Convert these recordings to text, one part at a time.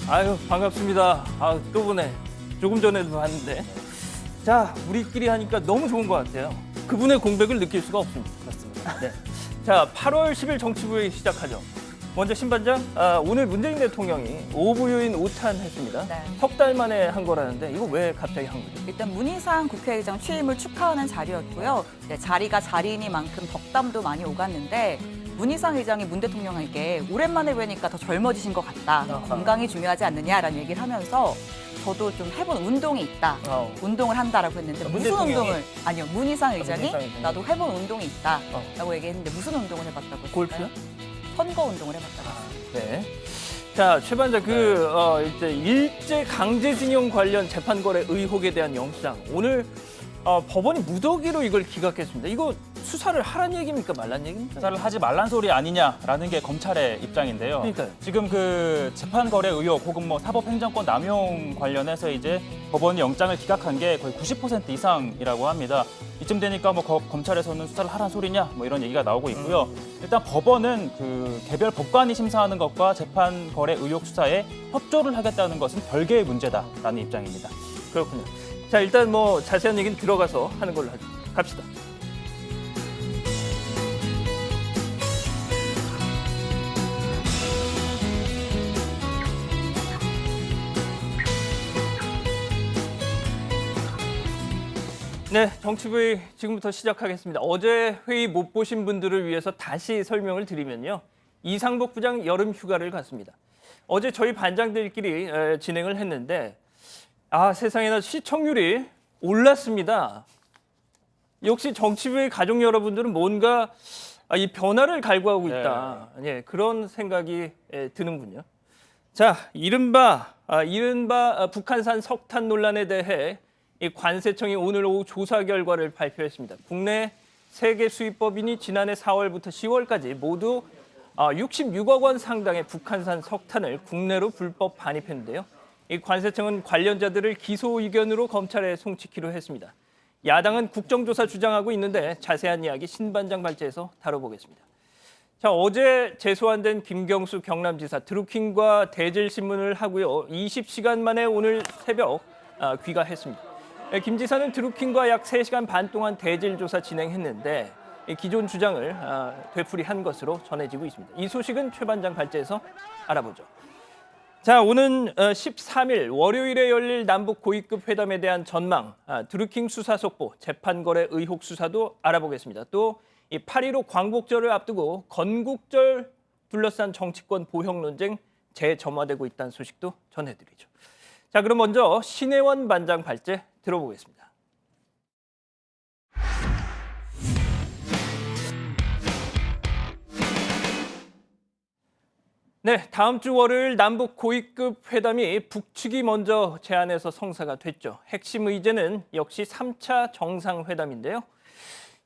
아유, 반갑습니다. 아, 또 보네. 조금 전에도 봤는데. 자, 우리끼리 하니까 너무 좋은 것 같아요. 그분의 공백을 느낄 수가 없습니다. 맞습니다. 네. 자, 8월 10일 정치부회 시작하죠. 먼저 신반장, 오늘 문재인 대통령이 오부유인 오찬했습니다. 네. 석 달 만에 한 거라는데 이거 왜 갑자기 한 거죠? 일단 문희상 국회의장 취임을 축하하는 자리였고요. 네, 자리가 자리이니만큼 덕담도 많이 오갔는데 문희상 의장이 문 대통령에게 오랜만에 뵈니까 더 젊어지신 것 같다. 아하. 건강이 중요하지 않느냐라는 얘기를 하면서 저도 좀 해본 운동이 있다. 운동을 한다라고 했는데 문 무슨 대통령이? 운동을? 아니요, 문희상 의장이 문희상 의장이? 나도 해본 운동이 있다라고 얘기했는데 무슨 운동을 해봤다고 했어요? 골프요? 선거 운동을 해봤다고 했어요. 네. 자, 최 반장, 이제 일제 강제징용 관련 재판 거래 의혹에 대한 영장. 오늘 법원이 무더기로 이걸 기각했습니다. 이거 수사를 하란 얘기입니까? 말란 얘기입니까? 수사를 하지 말란 소리 아니냐라는 게 검찰의 입장인데요. 그러니까요. 지금 그 재판 거래 의혹 혹은 뭐 사법행정권 남용 관련해서 이제 법원이 영장을 기각한 게 거의 90% 이상이라고 합니다. 이쯤 되니까 뭐 검찰에서는 수사를 하란 소리냐 뭐 이런 얘기가 나오고 있고요. 일단 법원은 그 개별 법관이 심사하는 것과 재판 거래 의혹 수사에 협조를 하겠다는 것은 별개의 문제다라는 입장입니다. 그렇군요. 자, 일단 뭐 자세한 얘기는 들어가서 하는 걸로 하죠. 갑시다. 네, 정치부의 지금부터 시작하겠습니다. 어제 회의 못 보신 분들을 위해서 다시 설명을 드리면요. 이상복 부장 여름 휴가를 갔습니다. 어제 저희 반장들끼리 진행을 했는데 세상에나 시청률이 올랐습니다. 역시 정치부의 가족 여러분들은 뭔가 이 변화를 갈구하고 있다. 예, 그런 생각이 드는군요. 자, 이른바 북한산 석탄 논란에 대해 이 관세청이 오늘 오후 조사 결과를 발표했습니다. 국내 세계 수입법인이 지난해 4월부터 10월까지 모두 66억 원 상당의 북한산 석탄을 국내로 불법 반입했는데요. 이 관세청은 관련자들을 기소 의견으로 검찰에 송치키로 했습니다. 야당은 국정조사 주장하고 있는데 자세한 이야기 신반장 발제에서 다뤄보겠습니다. 자, 어제 재소환된 김경수 경남지사 드루킹과 대질신문을 하고요. 20시간 만에 오늘 새벽 귀가했습니다. 김 지사는 드루킹과 약 3시간 반 동안 대질 조사 진행했는데 기존 주장을 되풀이한 것으로 전해지고 있습니다. 이 소식은 최 반장 발제에서 알아보죠. 자, 오는 13일 월요일에 열릴 남북 고위급 회담에 대한 전망, 드루킹 수사 속보, 재판 거래 의혹 수사도 알아보겠습니다. 또 이 8.15 광복절을 앞두고 건국절 둘러싼 정치권 보형 논쟁 재점화되고 있다는 소식도 전해드리죠. 자, 그럼 먼저 신혜원 반장 발제 들어보겠습니다. 네, 다음 주 월요일 남북 고위급 회담이 북측이 먼저 제안해서 성사가 됐죠. 핵심 의제는 역시 3차 정상회담인데요.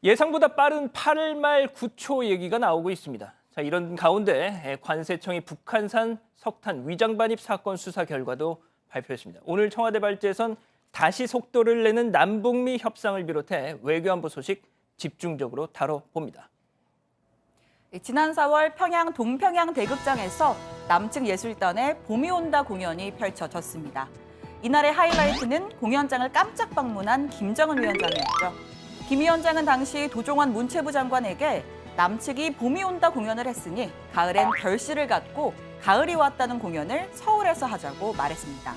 예상보다 빠른 8월 말 9초 얘기가 나오고 있습니다. 자, 이런 가운데 관세청이 북한산 석탄 위장 반입 사건 수사 결과도 발표했습니다. 오늘 청와대 발제에선 다시 속도를 내는 남북미 협상을 비롯해 외교안보 소식 집중적으로 다뤄봅니다. 지난 4월 평양 동평양 대극장에서 남측 예술단의 봄이 온다 공연이 펼쳐졌습니다. 이날의 하이라이트는 공연장을 깜짝 방문한 김정은 위원장이었죠. 김 위원장은 당시 도종환 문체부 장관에게 남측이 봄이 온다 공연을 했으니 가을엔 결실을 갖고 가을이 왔다는 공연을 서울에서 하자고 말했습니다.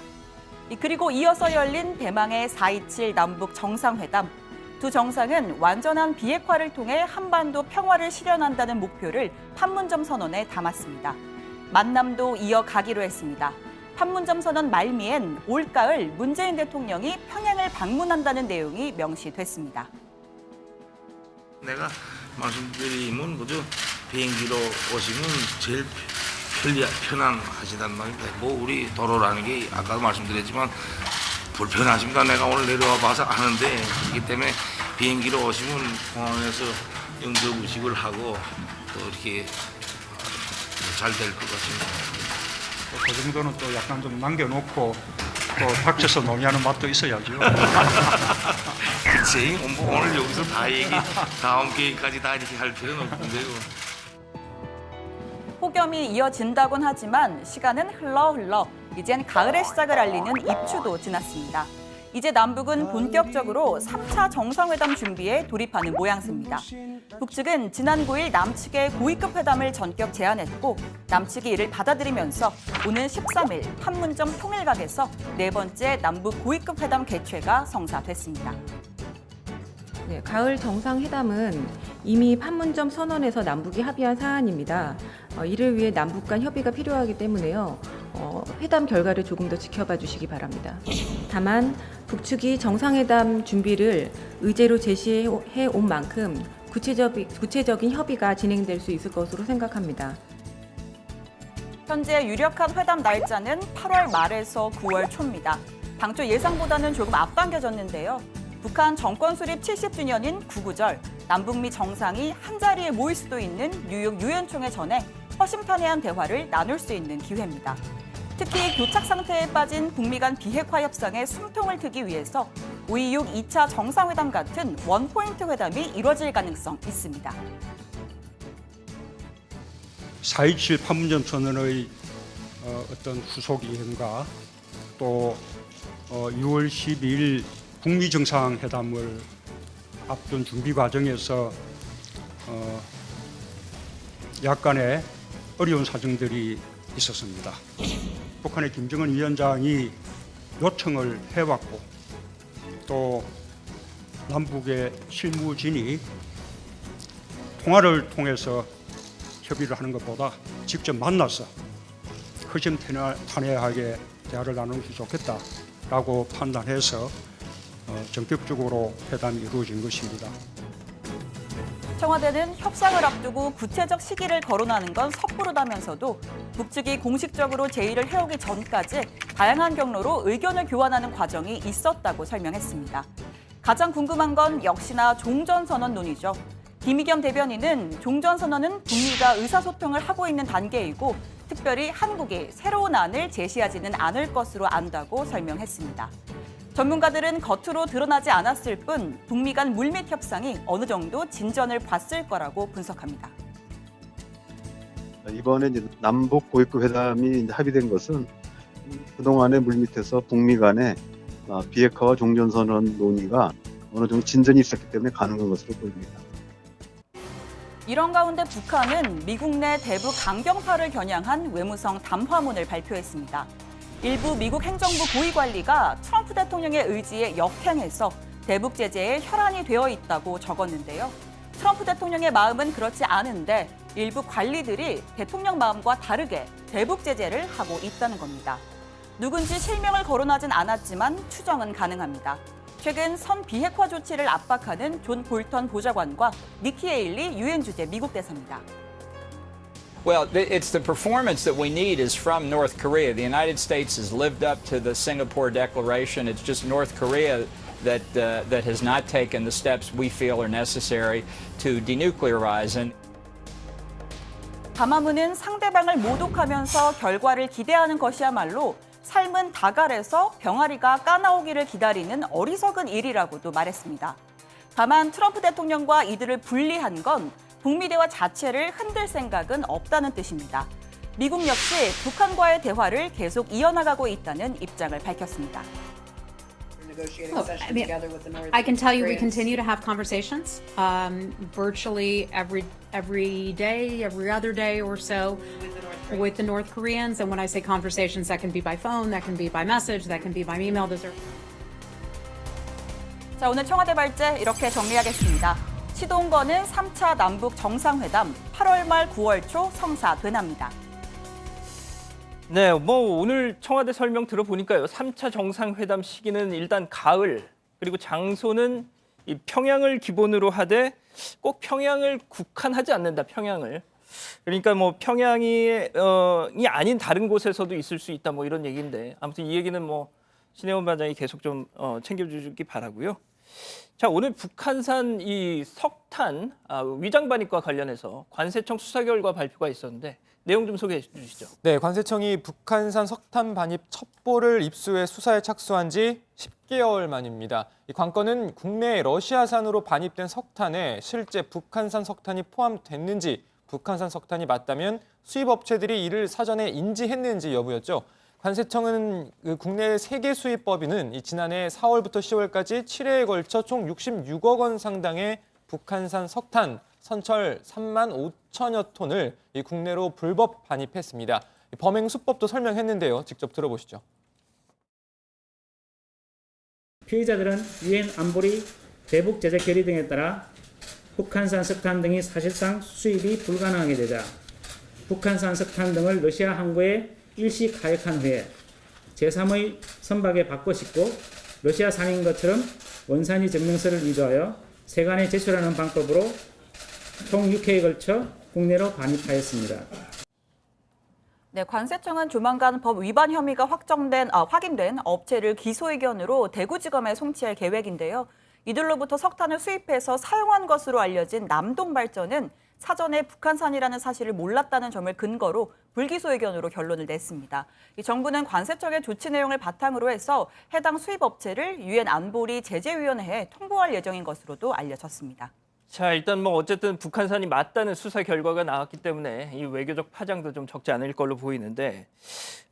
그리고 이어서 열린 대망의 4.27 남북 정상회담. 두 정상은 완전한 비핵화를 통해 한반도 평화를 실현한다는 목표를 판문점 선언에 담았습니다. 만남도 이어가기로 했습니다. 판문점 선언 말미엔 올가을 문재인 대통령이 평양을 방문한다는 내용이 명시됐습니다. 내가 말씀드리면 모두 비행기로 오시면 제일 편안하시단 말입니다. 뭐 우리 도로라는 게 아까도 말씀드렸지만 불편하십니다. 내가 오늘 내려와 봐서 아는데 그렇기 때문에 비행기로 오시면 공항에서 영적 의식을 하고 또 이렇게 잘 될 것 같습니다. 그 정도는 또 약간 좀 남겨놓고 또 닥쳐서 논의하는 맛도 있어야죠. 그치? 뭐 오늘 여기서 다 얘기, 다음 기회까지 다 이렇게 할 필요는 없는데요. 폭염이 이어진다곤 하지만 시간은 흘러 이젠 가을의 시작을 알리는 입추도 지났습니다. 이제 남북은 본격적으로 3차 정상회담 준비에 돌입하는 모양새입니다. 북측은 지난 9일 남측의 고위급 회담을 전격 제안했고 남측이 이를 받아들이면서 오는 13일 판문점 통일각에서 네 번째 남북 고위급 회담 개최가 성사됐습니다. 네, 가을 정상회담은 이미 판문점 선언에서 남북이 합의한 사안입니다. 이를 위해 남북 간 협의가 필요하기 때문에요. 회담 결과를 조금 더 지켜봐 주시기 바랍니다. 다만 북측이 정상회담 준비를 의제로 제시해 온 만큼 구체적인 협의가 진행될 수 있을 것으로 생각합니다. 현재 유력한 회담 날짜는 8월 말에서 9월 초입니다. 당초 예상보다는 조금 앞당겨졌는데요. 북한 정권 수립 70주년인 구구절, 남북미 정상이 한자리에 모일 수도 있는 뉴욕 유엔총회 전에 허심탄회한 대화를 나눌 수 있는 기회입니다. 특히 교착 상태에 빠진 북미 간 비핵화 협상에 숨통을 트기 위해서 526 2차 정상회담 같은 원포인트 회담이 이뤄질 가능성 있습니다. 4.27 판문점 선언의 어떤 후속 이행과 또 6월 12일 북미 정상회담을 앞둔 준비 과정에서 약간의 어려운 사정들이 있었습니다. 북한의 김정은 위원장이 요청을 해왔고 또 남북의 실무진이 통화를 통해서 협의를 하는 것보다 직접 만나서 허심탄회하게 대화를 나누는 게 좋겠다라고 판단해서 전격적으로 회담이 이루어진 것입니다. 청와대는 협상을 앞두고 구체적 시기를 거론하는 건 섣부르다면서도 북측이 공식적으로 제의를 해오기 전까지 다양한 경로로 의견을 교환하는 과정이 있었다고 설명했습니다. 가장 궁금한 건 역시나 종전선언 논의죠. 김의겸 대변인은 종전선언은 북미가 의사소통을 하고 있는 단계이고 특별히 한국이 새로운 안을 제시하지는 않을 것으로 안다고 설명했습니다. 전문가들은 겉으로 드러나지 않았을 뿐 북미 간 물밑 협상이 어느 정도 진전을 봤을 거라고 분석합니다. 이번에 이제 남북 고위급 회담이 이제 합의된 것은 그동안의 물밑에서 북미 간의 비핵화와 종전선언 논의가 어느 정도 진전이 있었기 때문에 가능한 것으로 보입니다. 이런 가운데 북한은 미국 내 대북 강경파를 겨냥한 외무성 담화문을 발표했습니다. 일부 미국 행정부 고위 관리가 트럼프 대통령의 의지에 역행해서 대북 제재에 혈안이 되어 있다고 적었는데요. 트럼프 대통령의 마음은 그렇지 않은데 일부 관리들이 대통령 마음과 다르게 대북 제재를 하고 있다는 겁니다. 누군지 실명을 거론하진 않았지만 추정은 가능합니다. 최근 선 비핵화 조치를 압박하는 존 볼턴 보좌관과 니키 에일리 유엔 주재 미국 대사입니다. Well, it's the performance that we need is from North Korea. The United States has lived up to the Singapore Declaration. It's just North Korea that has not taken the steps we feel are necessary to denuclearize. 담화문은 상대방을 모독하면서 결과를 기대하는 것이야말로 삶은 다갈에서 병아리가 까나오기를 기다리는 어리석은 일이라고도 말했습니다. 다만 트럼프 대통령과 이들을 분리한 건 북미 대화 자체를 흔들 생각은 없다는 뜻입니다. 미국 역시 북한과의 대화를 계속 이어나가고 있다는 입장을 밝혔습니다. I can tell you we continue to have conversations virtually every day, every other day or so with the North Koreans. And when I say conversations, that can be by phone, that can be by message, that can be by email. 자, 오늘 청와대 발제 이렇게 정리하겠습니다. 시동거는 3차 남북 정상회담 8월 말 9월 초 성사되납니다. 네, 오늘 청와대 설명 들어보니까요. 3차 정상회담 시기는 일단 가을, 그리고 장소는 이 평양을 기본으로 하되 꼭 평양을 국한하지 않는다, 평양을. 그러니까 평양이 아닌 다른 곳에서도 있을 수 있다, 이런 얘기인데 아무튼 이 얘기는 신혜원 반장이 계속 좀 챙겨주기 바라고요. 자, 오늘 북한산 이 석탄 위장 반입과 관련해서 관세청 수사 결과 발표가 있었는데 내용 좀 소개해 주시죠. 네, 관세청이 북한산 석탄 반입 첩보를 입수해 수사에 착수한 지 10개월 만입니다. 이 관건은 국내 러시아산으로 반입된 석탄에 실제 북한산 석탄이 포함됐는지 북한산 석탄이 맞다면 수입 업체들이 이를 사전에 인지했는지 여부였죠. 관세청은 국내 세계 수입 법인은 지난해 4월부터 10월까지 7회에 걸쳐 총 66억 원 상당의 북한산 석탄 선철 3만 5천여 톤을 국내로 불법 반입했습니다. 범행 수법도 설명했는데요. 직접 들어보시죠. 피의자들은 유엔 안보리 대북 제재 결의 등에 따라 북한산 석탄 등이 사실상 수입이 불가능하게 되자 북한산 석탄 등을 러시아 항구에 일시 가역한 후에 제3의 선박에 바꿔 싣고 러시아산인 것처럼 원산지 증명서를 위조하여 세관에 제출하는 방법으로 총 6회에 걸쳐 국내로 반입하였습니다. 네, 관세청은 조만간 법 위반 혐의가 확인된 업체를 기소 의견으로 대구지검에 송치할 계획인데요. 이들로부터 석탄을 수입해서 사용한 것으로 알려진 남동발전은 사전에 북한산이라는 사실을 몰랐다는 점을 근거로 불기소 의견으로 결론을 냈습니다. 이 정부는 관세청의 조치 내용을 바탕으로 해서 해당 수입업체를 유엔 안보리 제재위원회에 통보할 예정인 것으로도 알려졌습니다. 자, 일단 어쨌든 북한산이 맞다는 수사 결과가 나왔기 때문에 이 외교적 파장도 좀 적지 않을 걸로 보이는데,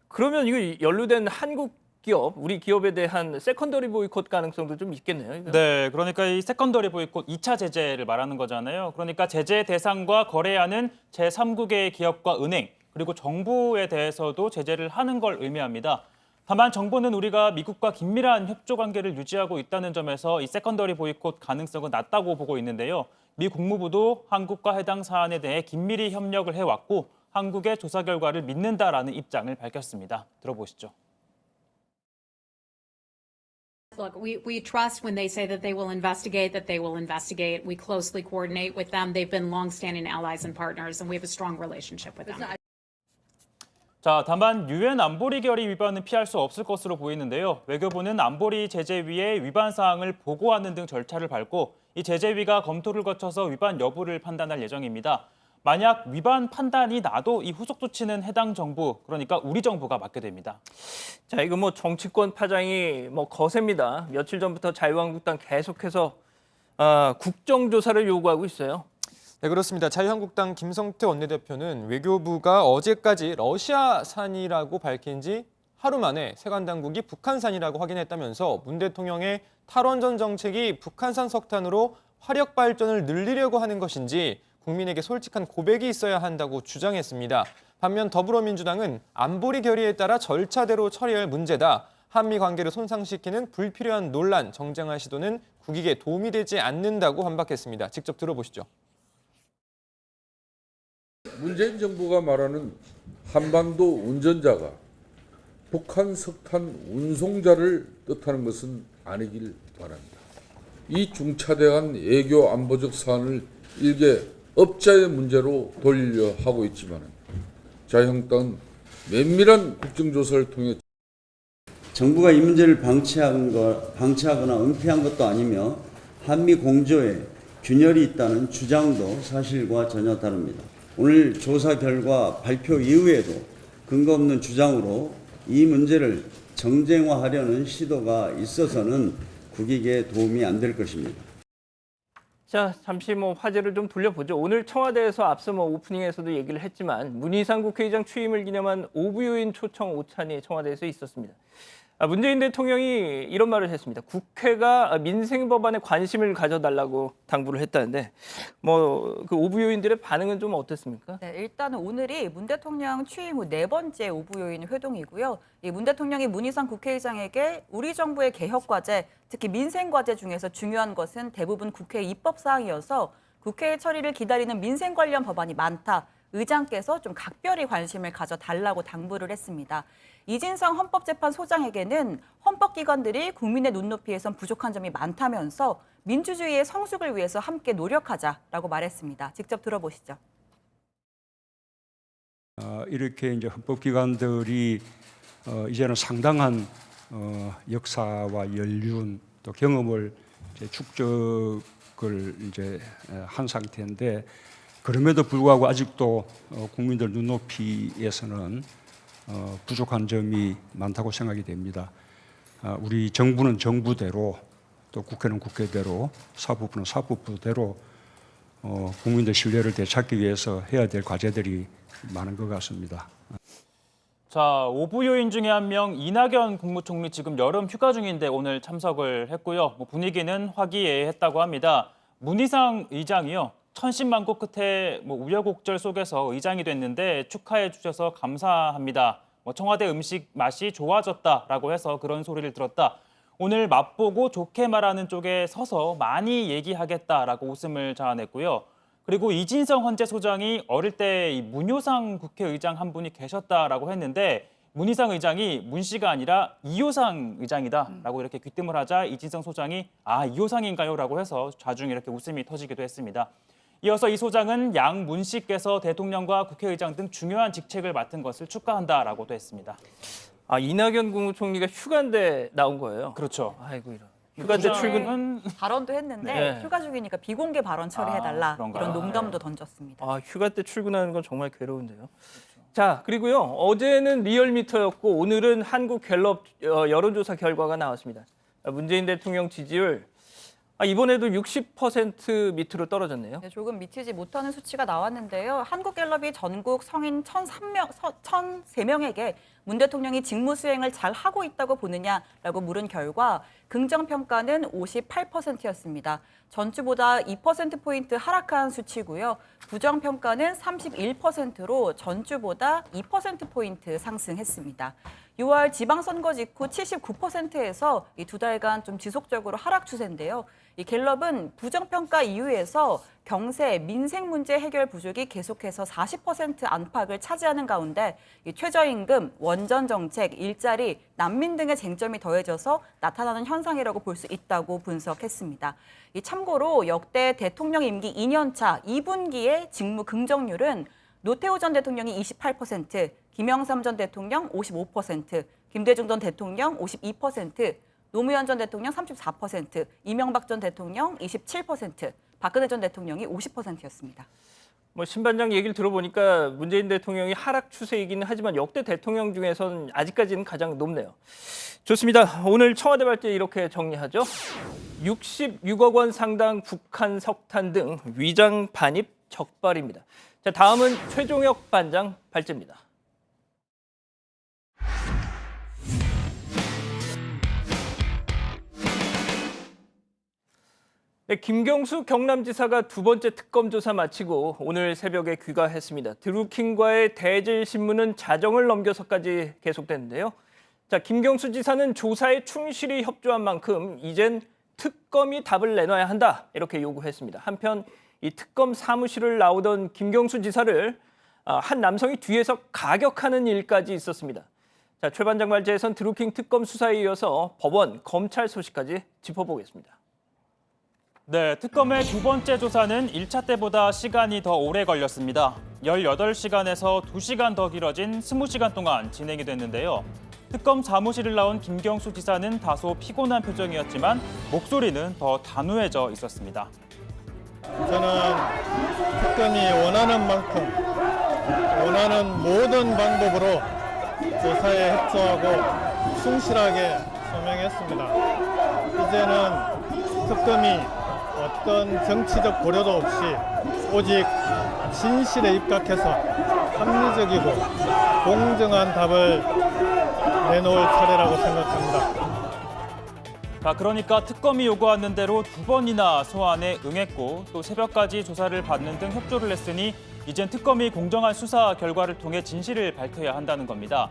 그러면 이거 연루된 한국 기업, 우리 기업에 대한 세컨더리 보이콧 가능성도 좀 있겠네요. 이거. 네, 그러니까 이 세컨더리 보이콧 2차 제재를 말하는 거잖아요. 그러니까 제재 대상과 거래하는 제3국의 기업과 은행, 그리고 정부에 대해서도 제재를 하는 걸 의미합니다. 다만 정부는 우리가 미국과 긴밀한 협조 관계를 유지하고 있다는 점에서 이 세컨더리 보이콧 가능성은 낮다고 보고 있는데요. 미 국무부도 한국과 해당 사안에 대해 긴밀히 협력을 해왔고 한국의 조사 결과를 믿는다라는 입장을 밝혔습니다. 들어보시죠. Look, we trust when they say that they will investigate, that they will investigate. We closely coordinate with them. They've been longstanding allies and partners, and we have a strong relationship with them. 자, 다만 유엔 안보리 결의 위반은 피할 수 없을 것으로 보이는데요. 외교부는 안보리 제재위에 위반 사항을 보고하는 등 절차를 밟고 이 제재위가 검토를 거쳐서 위반 여부를 판단할 예정입니다. 만약 위반 판단이 나도 이 후속 조치는 해당 정부, 그러니까 우리 정부가 맡게 됩니다. 자, 이거 정치권 파장이 거셉니다. 며칠 전부터 자유한국당 계속해서 국정조사를 요구하고 있어요. 네, 그렇습니다. 자유한국당 김성태 원내대표는 외교부가 어제까지 러시아산이라고 밝힌 지 하루 만에 세관 당국이 북한산이라고 확인했다면서 문 대통령의 탈원전 정책이 북한산 석탄으로 화력 발전을 늘리려고 하는 것인지 국민에게 솔직한 고백이 있어야 한다고 주장했습니다. 반면 더불어민주당은 안보리 결의에 따라 절차대로 처리할 문제다. 한미 관계를 손상시키는 불필요한 논란, 정쟁화 시도는 국익에 도움이 되지 않는다고 반박했습니다. 직접 들어보시죠. 문재인 정부가 말하는 한반도 운전자가 북한 석탄 운송자를 뜻하는 것은 아니길 바랍니다. 이 중차대한 외교 안보적 사안을 일개 업자의 문제로 돌리려 하고 있지만 자유한국당은 면밀한 국정조사를 통해 정부가 이 문제를 방치하거나 은폐한 것도 아니며 한미 공조에 균열이 있다는 주장도 사실과 전혀 다릅니다. 오늘 조사 결과 발표 이후에도 근거 없는 주장으로 이 문제를 정쟁화하려는 시도가 있어서는 국익에 도움이 안 될 것입니다. 자, 잠시 화제를 좀 돌려보죠. 오늘 청와대에서 앞서 오프닝에서도 얘기를 했지만 문희상 국회의장 취임을 기념한 오부요인 초청 오찬이 청와대에서 있었습니다. 문재인 대통령이 이런 말을 했습니다. 국회가 민생 법안에 관심을 가져달라고 당부를 했다는데 그 오부요인들의 반응은 좀 어땠습니까? 네, 일단은 오늘이 문 대통령 취임 후 4번째 오부요인 회동이고요. 이 문 대통령이 문희상 국회의장에게 우리 정부의 개혁 과제, 특히 민생 과제 중에서 중요한 것은 대부분 국회 입법 사항이어서 국회의 처리를 기다리는 민생 관련 법안이 많다. 의장께서 좀 각별히 관심을 가져달라고 당부를 했습니다. 이진성 헌법재판소장에게는 헌법기관들이 국민의 눈높이에선 부족한 점이 많다면서 민주주의의 성숙을 위해서 함께 노력하자라고 말했습니다. 직접 들어보시죠. 이렇게 이제 헌법기관들이 이제는 상당한 역사와 연륜 또 경험을 이제 축적을 이제 한 상태인데 그럼에도 불구하고 아직도 국민들 눈높이에서는 부족한 점이 많다고 생각이 됩니다. 우리 정부는 정부대로 또 국회는 국회대로 사법부는 사법부대로 국민들 신뢰를 되찾기 위해서 해야 될 과제들이 많은 것 같습니다. 자, 5부 요인 중에 한 명 이낙연 국무총리 지금 여름 휴가 중인데 오늘 참석을 했고요. 분위기는 화기애애했다고 합니다. 문희상 의장이요. 천신만고 끝에 우여곡절 속에서 의장이 됐는데 축하해 주셔서 감사합니다. 청와대 음식 맛이 좋아졌다라고 해서 그런 소리를 들었다. 오늘 맛보고 좋게 말하는 쪽에 서서 많이 얘기하겠다라고 웃음을 자아냈고요. 그리고 이진성 헌재소장이 어릴 때 이 문효상 국회의장 한 분이 계셨다라고 했는데 문희상 의장이 문 씨가 아니라 이효상 의장이다라고 이렇게 귀뜸을 하자 이진성 소장이 이효상인가요라고 해서 좌중에 이렇게 웃음이 터지기도 했습니다. 이어서 이 소장은 양 문 씨께서 대통령과 국회의장 등 중요한 직책을 맡은 것을 축하한다라고도 했습니다. 이낙연 국무총리가 휴가인데 나온 거예요? 그렇죠. 아이고 이런. 휴가 때 출근 발언도 했는데 네. 휴가 중이니까 비공개 발언 처리해달라 그런가요? 이런 농담도 던졌습니다. 휴가 때 출근하는 건 정말 괴로운데요. 자, 그리고요. 어제는 리얼미터였고 오늘은 한국갤럽 여론조사 결과가 나왔습니다. 문재인 대통령 지지율 이번에도 60% 밑으로 떨어졌네요. 네, 조금 미치지 못하는 수치가 나왔는데요. 한국갤럽이 전국 성인 1,003명에게 문 대통령이 직무 수행을 잘 하고 있다고 보느냐라고 물은 결과 긍정평가는 58%였습니다. 전주보다 2%포인트 하락한 수치고요. 부정평가는 31%로 전주보다 2%포인트 상승했습니다. 6월 지방선거 직후 79%에서 이 2달간 좀 지속적으로 하락 추세인데요. 이 갤럽은 부정평가 이후에서 경제, 민생 문제 해결 부족이 계속해서 40% 안팎을 차지하는 가운데 이 최저임금, 원전정책, 일자리, 난민 등의 쟁점이 더해져서 나타나는 현상이라고 볼 수 있다고 분석했습니다. 이 참고로 역대 대통령 임기 2년차 2분기의 직무 긍정률은 노태우 전 대통령이 28%, 김영삼 전 대통령 55%, 김대중 전 대통령 52%, 노무현 전 대통령 34%, 이명박 전 대통령 27%, 박근혜 전 대통령이 50%였습니다. 신반장 얘기를 들어보니까 문재인 대통령이 하락 추세이기는 하지만 역대 대통령 중에서는 아직까지는 가장 높네요. 좋습니다. 오늘 청와대 발제 이렇게 정리하죠. 66억 원 상당 북한 석탄 등 위장 반입 적발입니다. 자, 다음은 최종혁 반장 발제입니다. 네, 김경수 경남지사가 두 번째 특검 조사 마치고 오늘 새벽에 귀가했습니다. 드루킹과의 대질 신문은 자정을 넘겨서까지 계속됐는데요. 자, 김경수 지사는 조사에 충실히 협조한 만큼 이젠 특검이 답을 내놔야 한다 이렇게 요구했습니다. 한편 이 특검 사무실을 나오던 김경수 지사를 한 남성이 뒤에서 가격하는 일까지 있었습니다. 자, 최 반장 발제에선 드루킹 특검 수사에 이어서 법원, 검찰 소식까지 짚어보겠습니다. 네, 특검의 두 번째 조사는 1차 때보다 시간이 더 오래 걸렸습니다. 18시간에서 2시간 더 길어진 20시간 동안 진행이 됐는데요. 특검 사무실을 나온 김경수 지사는 다소 피곤한 표정이었지만 목소리는 더 단호해져 있었습니다. 저는 특검이 원하는 만큼 원하는 모든 방법으로 조사에 협조하고 충실하게 소명했습니다. 이제는 특검이 어떤 정치적 고려도 없이 오직 진실에 입각해서 합리적이고 공정한 답을 내놓을 차례라고 생각합니다. 자, 그러니까 특검이 요구하는 대로 2번이나 소환에 응했고 또 새벽까지 조사를 받는 등 협조를 했으니 이젠 특검이 공정한 수사 결과를 통해 진실을 밝혀야 한다는 겁니다.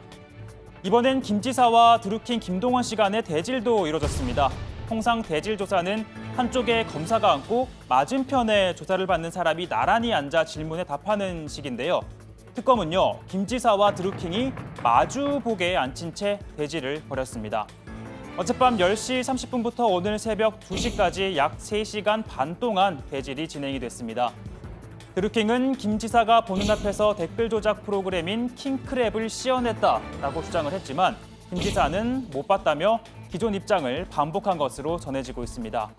이번엔 김 지사와 드루킹 김동원 씨 간의 대질도 이뤄졌습니다. 통상 대질 조사는 한쪽에 검사가 앉고 맞은편에 조사를 받는 사람이 나란히 앉아 질문에 답하는 식인데요. 특검은요, 김 지사와 드루킹이 마주보게 앉힌 채 대질을 벌였습니다. 어젯밤 10시 30분부터 오늘 새벽 2시까지 약 3시간 반 동안 대질이 진행이 됐습니다. 드루킹은 김 지사가 보는 앞에서 댓글 조작 프로그램인 킹크랩을 씌워냈다라고 주장을 했지만 김 지사는 못 봤다며 기존 입장을 반복한 것으로 전해지고 있습니다.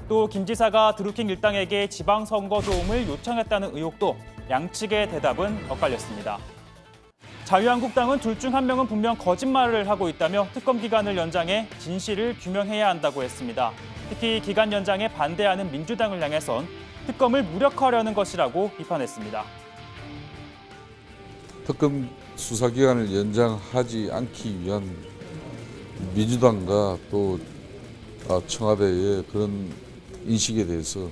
또 김 지사가 드루킹 일당에게 지방선거 도움을 요청했다는 의혹도 양측의 대답은 엇갈렸습니다. 자유한국당은 둘 중 한 명은 분명 거짓말을 하고 있다며 특검 기간을 연장해 진실을 규명해야 한다고 했습니다. 특히 기간 연장에 반대하는 민주당을 향해선 특검을 무력화하려는 것이라고 비판했습니다. 특검 수사기간을 연장하지 않기 위한 민주당과 또 청와대의 그런 인식에 대해서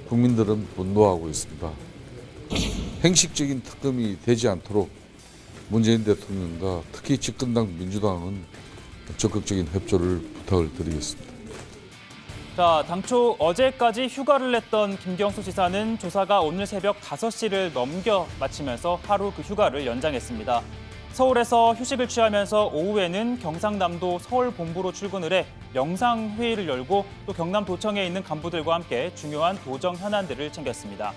국민들은 분노하고 있습니다. 행식적인 특검이 되지 않도록 문재인 대통령과 특히 집권당 민주당은 적극적인 협조를 부탁을 드리겠습니다. 자, 당초 어제까지 휴가를 냈던 김경수 지사는 조사가 오늘 새벽 5시를 넘겨 마치면서 하루 그 휴가를 연장했습니다. 서울에서 휴식을 취하면서 오후에는 경상남도 서울 본부로 출근을 해 영상회의를 열고 또 경남도청에 있는 간부들과 함께 중요한 도정 현안들을 챙겼습니다.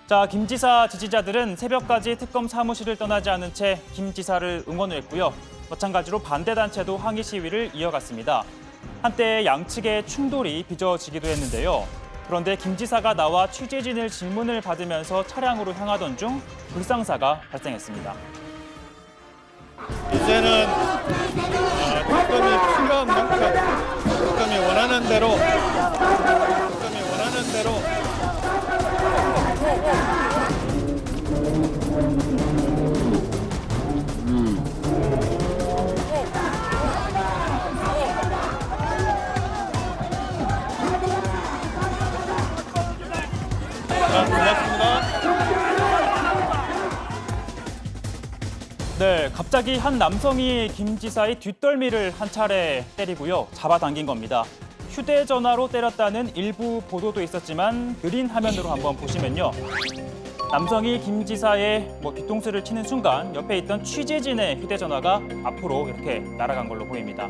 자, 김 지사 지지자들은 새벽까지 특검 사무실을 떠나지 않은 채 김 지사를 응원을 했고요. 마찬가지로 반대단체도 항의 시위를 이어갔습니다. 한때 양측의 충돌이 빚어지기도 했는데요. 그런데 김 지사가 나와 취재진을 질문을 받으면서 차량으로 향하던 중 불상사가 발생했습니다. 이제는 특검이 필요한 만큼 특검이 원하는 대로 고맙습니다. 네, 갑자기 한 남성이 김 지사의 뒷덜미를 한 차례 때리고요. 잡아당긴 겁니다. 휴대전화로 때렸다는 일부 보도도 있었지만 느린 화면으로 한번 보시면요. 남성이 김 지사의 뒤통수를 치는 순간 옆에 있던 취재진의 휴대전화가 앞으로 이렇게 날아간 걸로 보입니다.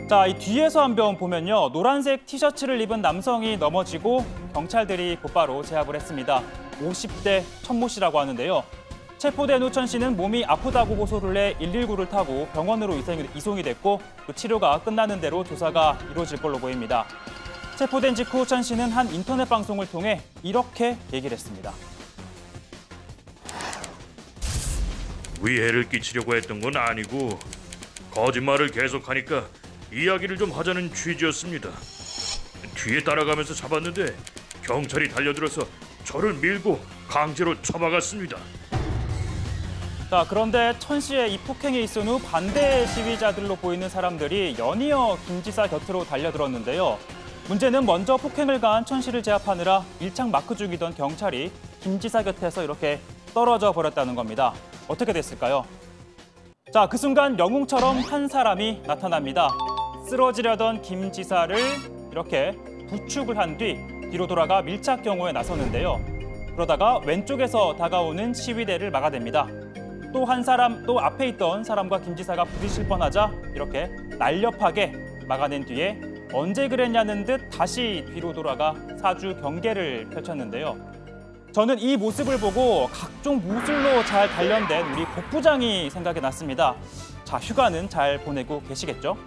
자, 이 뒤에서 한번 보면요. 노란색 티셔츠를 입은 남성이 넘어지고 경찰들이 곧바로 제압을 했습니다. 50대 천모 씨라고 하는데요. 체포된 후 천 씨는 몸이 아프다고 호소를 해 119를 타고 병원으로 이송이 됐고 그 치료가 끝나는 대로 조사가 이루어질 걸로 보입니다. 체포된 직후 천 씨는 한 인터넷 방송을 통해 이렇게 얘기를 했습니다. 위해를 끼치려고 했던 건 아니고 거짓말을 계속하니까 이야기를 좀 하자는 취지였습니다. 뒤에 따라가면서 잡았는데 경찰이 달려들어서 저를 밀고 강제로 처박았습니다. 자, 그런데 천 씨의 이 폭행에 있은 후 반대 시위자들로 보이는 사람들이 연이어 김 지사 곁으로 달려들었는데요. 문제는 먼저 폭행을 가한 천 씨를 제압하느라 일창 마크 중이던 경찰이 김 지사 곁에서 이렇게 떨어져 버렸다는 겁니다. 어떻게 됐을까요? 자, 그 순간 영웅처럼 한 사람이 나타납니다. 쓰러지려던 김 지사를 이렇게 부축을 한 뒤 뒤로 돌아가 밀착 경호에 나서는데요. 그러다가 왼쪽에서 다가오는 시위대를 막아댑니다. 또 한 사람, 또 앞에 있던 사람과 김 지사가 부딪힐 뻔하자 이렇게 날렵하게 막아낸 뒤에 언제 그랬냐는 듯 다시 뒤로 돌아가 사주 경계를 펼쳤는데요. 저는 이 모습을 보고 각종 무술로 잘 단련된 우리 복부장이 생각이 났습니다. 자, 휴가는 잘 보내고 계시겠죠?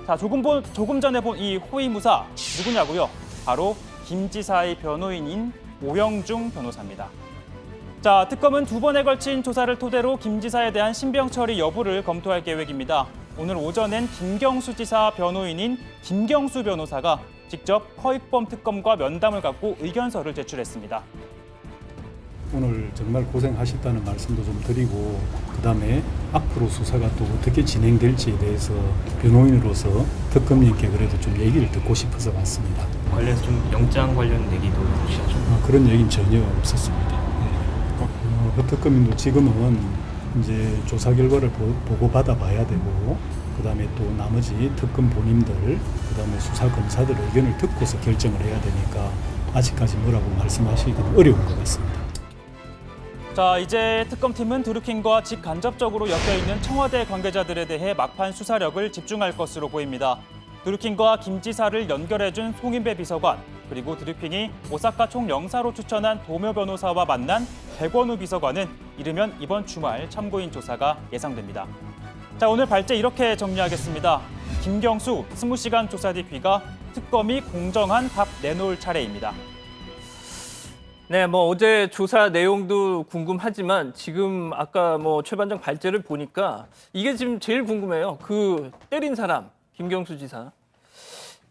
자, 조금 전에 본 이 호위무사 누구냐고요? 바로 김 지사의 변호인인 오영중 변호사입니다. 자, 특검은 2번에 걸친 조사를 토대로 김 지사에 대한 신병 처리 여부를 검토할 계획입니다. 오늘 오전엔 김경수 지사 변호인인 김경수 변호사가 직접 허익범 특검과 면담을 갖고 의견서를 제출했습니다. 오늘 정말 고생하셨다는 말씀도 좀 드리고 그다음에 앞으로 수사가 또 어떻게 진행될지에 대해서 변호인으로서 특검님께 그래도 좀 얘기를 듣고 싶어서 왔습니다. 관련해서 좀 영장 관련 얘기도 혹시 하죠? 그런 얘기는 전혀 없었습니다. 허 특검님도 지금은 이제 조사 결과를 보고 받아봐야 되고 그다음에 또 나머지 특검 본인들 그다음에 수사 검사들 의견을 듣고서 결정을 해야 되니까 아직까지 뭐라고 말씀하시기는 어려운 것 같습니다. 자, 이제 특검팀은 드루킹과 직간접적으로 엮여있는 청와대 관계자들에 대해 막판 수사력을 집중할 것으로 보입니다. 드루킹과 김 지사를 연결해준 송인배 비서관, 그리고 드루킹이 오사카 총영사로 추천한 도묘 변호사와 만난 백원우 비서관은 이르면 이번 주말 참고인 조사가 예상됩니다. 자, 오늘 발제 이렇게 정리하겠습니다. 김경수 20시간 조사 뒤 귀가 특검이 공정한 답 내놓을 차례입니다. 네, 어제 조사 내용도 궁금하지만 지금 아까 최 반장 발제를 보니까 이게 지금 제일 궁금해요. 그 때린 사람, 김경수 지사.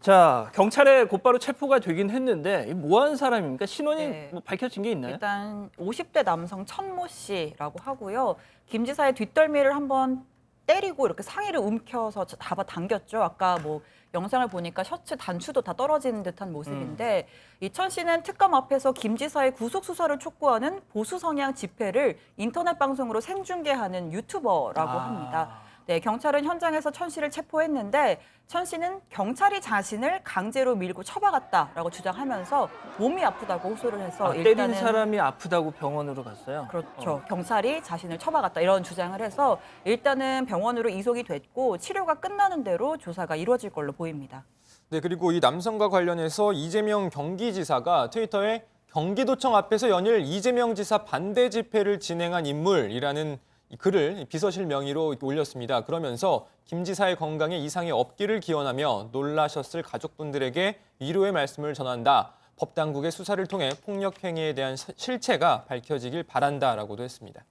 자, 경찰에 곧바로 체포가 되긴 했는데 뭐 하는 사람입니까? 신원이 네. 뭐 밝혀진 게 있나요? 일단 50대 남성 천모 씨라고 하고요. 김 지사의 뒷덜미를 한번 때리고 이렇게 상의를 움켜서 잡아당겼죠. 아까 뭐 영상을 보니까 셔츠 단추도 다 떨어지는 듯한 모습인데 이 천 씨는 특검 앞에서 김 지사의 구속 수사를 촉구하는 보수 성향 집회를 인터넷 방송으로 생중계하는 유튜버라고 합니다. 네, 경찰은 현장에서 천 씨를 체포했는데 천 씨는 경찰이 자신을 강제로 밀고 처박았다라고 주장하면서 몸이 아프다고 호소를 해서 때린 사람이 아프다고 병원으로 갔어요. 그렇죠. 경찰이 자신을 처박았다 이런 주장을 해서 일단은 병원으로 이송이 됐고 치료가 끝나는 대로 조사가 이루어질 걸로 보입니다. 네, 그리고 이 남성과 관련해서 이재명 경기지사가 트위터에 경기도청 앞에서 연일 이재명 지사 반대 집회를 진행한 인물이라는 이 글을 비서실 명의로 올렸습니다. 그러면서 김 지사의 건강에 이상이 없기를 기원하며 놀라셨을 가족분들에게 위로의 말씀을 전한다. 법 당국의 수사를 통해 폭력 행위에 대한 실체가 밝혀지길 바란다라고도 했습니다.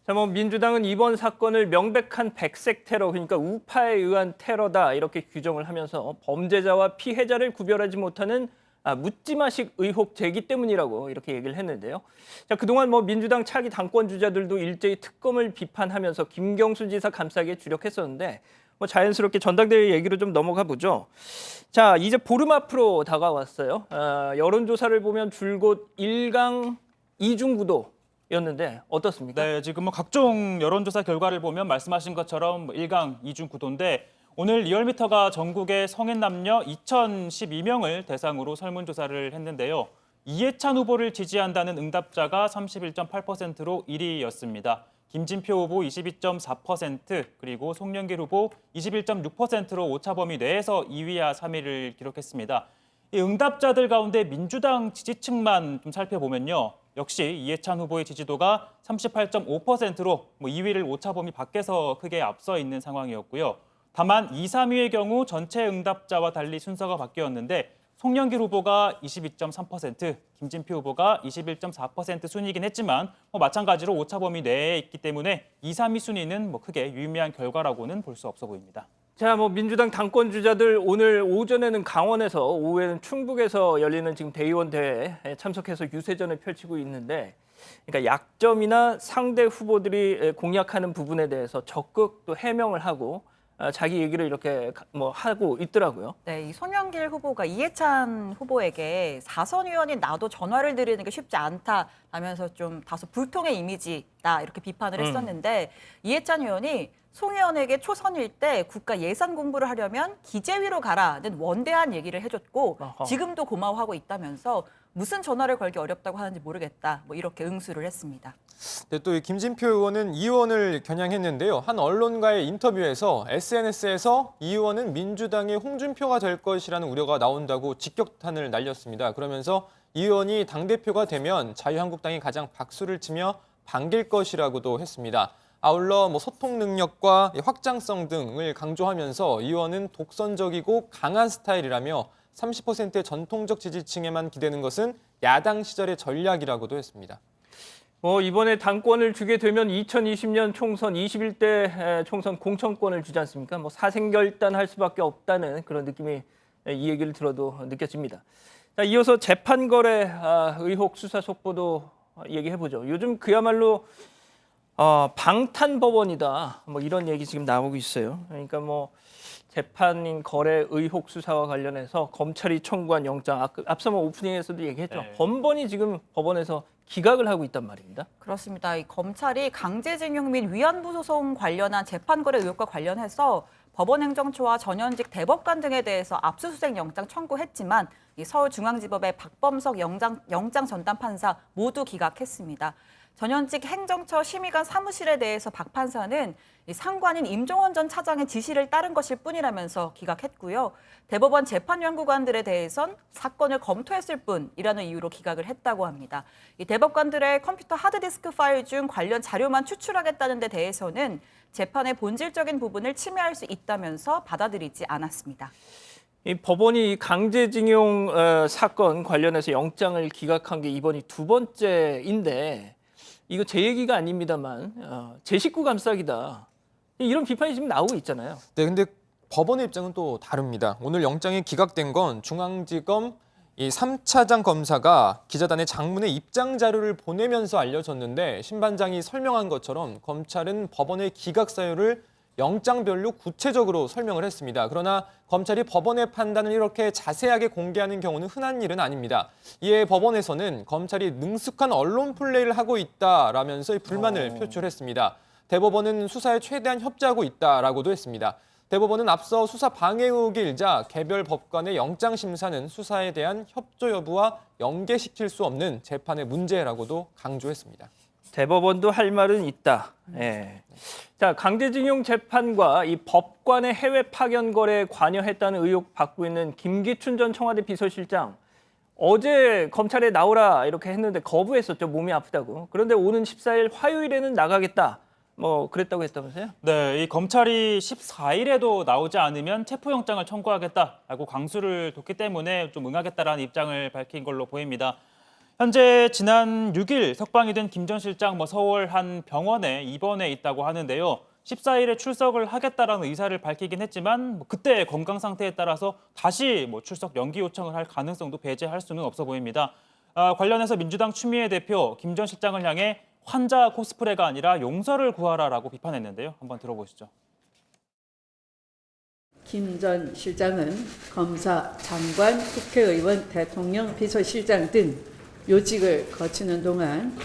자, 뭐 민주당은 이번 사건을 명백한 백색 테러, 그러니까 우파에 의한 테러다 이렇게 규정을 하면서 범죄자와 피해자를 구별하지 못하는 묻지마식 의혹 제기 때문이라고 이렇게 얘기를 했는데요. 자, 그동안 뭐 민주당 차기 당권 주자들도 일제히 특검을 비판하면서 김경수 지사 감싸기에 주력했었는데 뭐 자연스럽게 전당대회 얘기로 좀 넘어가 보죠. 자, 이제 보름 앞으로 다가왔어요. 여론조사를 보면 줄곧 1강 2중 구도였는데 어떻습니까? 네, 지금 뭐 각종 여론조사 결과를 보면 말씀하신 것처럼 1강 2중 구도인데 오늘 리얼미터가 전국의 성인 남녀 2,012명을 대상으로 설문조사를 했는데요. 이해찬 후보를 지지한다는 응답자가 31.8%로 1위였습니다. 김진표 후보 22.4%, 그리고 송영길 후보 21.6%로 오차범위 내에서 2위와 3위를 기록했습니다. 이 응답자들 가운데 민주당 지지층만 좀 살펴보면요. 역시 이해찬 후보의 지지도가 38.5%로 2위를 오차범위 밖에서 크게 앞서 있는 상황이었고요. 다만 2, 3위의 경우 전체 응답자와 달리 순서가 바뀌었는데 송영길 후보가 22.3%, 김진표 후보가 21.4% 순위이긴 했지만 마찬가지로 오차범위 내에 있기 때문에 2, 3위 순위는 크게 유의미한 결과라고는 볼 수 없어 보입니다. 자, 뭐 민주당 당권 주자들 오늘 오전에는 강원에서, 오후에는 충북에서 열리는 지금 대의원 대회에 참석해서 유세전을 펼치고 있는데, 그러니까 약점이나 상대 후보들이 공약하는 부분에 대해서 적극 또 해명을 하고 자기 얘기를 이렇게 뭐 하고 있더라고요. 네, 이 송영길 후보가 이해찬 후보에게 4선 의원인 나도 전화를 드리는 게 쉽지 않다라면서 좀 다소 불통의 이미지다 이렇게 비판을 했었는데 이해찬 의원이 송 의원에게 초선일 때 국가 예산 공부를 하려면 기재위로 가라는 원대한 얘기를 해줬고 지금도 고마워하고 있다면서 무슨 전화를 걸기 어렵다고 하는지 모르겠다 뭐 이렇게 응수를 했습니다. 네, 또 김진표 의원은 이 의원을 겨냥했는데요. 한 언론과의 인터뷰에서 SNS에서 이 의원은 민주당의 홍준표가 될 것이라는 우려가 나온다고 직격탄을 날렸습니다. 그러면서 이 의원이 당대표가 되면 자유한국당이 가장 박수를 치며 반길 것이라고도 했습니다. 아울러 소통 능력과 확장성 등을 강조하면서 이 의원은 독선적이고 강한 스타일이라며 30%의 전통적 지지층에만 기대는 것은 야당 시절의 전략이라고도 했습니다. 이번에 당권을 주게 되면 2020년 총선, 21대 총선 공천권을 주지 않습니까? 사생결단할 수밖에 없다는 그런 느낌이 이 얘기를 들어도 느껴집니다. 자, 이어서 재판거래 의혹 수사 속보도 얘기해보죠. 요즘 그야말로 방탄법원이다. 이런 얘기 지금 나오고 있어요. 그러니까 재판인 거래 의혹 수사와 관련해서 검찰이 청구한 영장, 앞서 오프닝에서도 얘기했죠. 네. 번번이 지금 법원에서 기각을 하고 있단 말입니다. 그렇습니다. 이 검찰이 강제징용 및 위안부 소송 관련한 재판거래 의혹과 관련해서 법원행정처와 전현직 대법관 등에 대해서 압수수색 영장 청구했지만 이 서울중앙지법의 박범석 영장 전담 판사 모두 기각했습니다. 전현직 행정처 심의관 사무실에 대해서 박 판사는 상관인 임종원 전 차장의 지시를 따른 것일 뿐이라면서 기각했고요. 대법원 재판연구관들에 대해선 사건을 검토했을 뿐이라는 이유로 기각을 했다고 합니다. 이 대법관들의 컴퓨터 하드디스크 파일 중 관련 자료만 추출하겠다는 데 대해서는 재판의 본질적인 부분을 침해할 수 있다면서 받아들이지 않았습니다. 이 법원이 강제징용 사건 관련해서 영장을 기각한 게 이번이 두 번째인데 이거 제 얘기가 아닙니다만 제 식구 감싸기다. 이런 비판이 지금 나오고 있잖아요. 네, 근데 법원의 입장은 또 다릅니다. 오늘 영장이 기각된 건 중앙지검 이 3차장 검사가 기자단에 장문의 입장 자료를 보내면서 알려졌는데 신반장이 설명한 것처럼 검찰은 법원의 기각 사유를 영장별로 구체적으로 설명을 했습니다. 그러나 검찰이 법원의 판단을 이렇게 자세하게 공개하는 경우는 흔한 일은 아닙니다. 이에 법원에서는 검찰이 능숙한 언론 플레이를 하고 있다라면서 불만을 표출했습니다. 대법원은 수사에 최대한 협조하고 있다라고도 했습니다. 대법원은 앞서 수사 방해 의혹이 일자 개별 법관의 영장 심사는 수사에 대한 협조 여부와 연계시킬 수 없는 재판의 문제라고도 강조했습니다. 대법원도 할 말은 있다. 예. 자, 강제징용 재판과 이 법관의 해외 파견 거래에 관여했다는 의혹 받고 있는 김기춘 전 청와대 비서실장. 어제 검찰에 나오라 이렇게 했는데 거부했었죠. 몸이 아프다고. 그런데 오는 14일 화요일에는 나가겠다. 뭐 그랬다고 했다면서요? 네, 이 검찰이 14일에도 나오지 않으면 체포영장을 청구하겠다라고 강수를 뒀기 때문에 좀 응하겠다라는 입장을 밝힌 걸로 보입니다. 현재 지난 6일 석방이 된 김 전 실장 서울 한 병원에 입원해 있다고 하는데요. 14일에 출석을 하겠다라는 의사를 밝히긴 했지만 그때 건강 상태에 따라서 다시 출석 연기 요청을 할 가능성도 배제할 수는 없어 보입니다. 관련해서 민주당 추미애 대표 김 전 실장을 향해 환자 코스프레가 아니라 용서를 구하라라고 비판했는데요. 한번 들어보시죠. 김 전 실장은 검사, 장관, 국회의원, 대통령, 비서실장 등 요직을 거치는 동안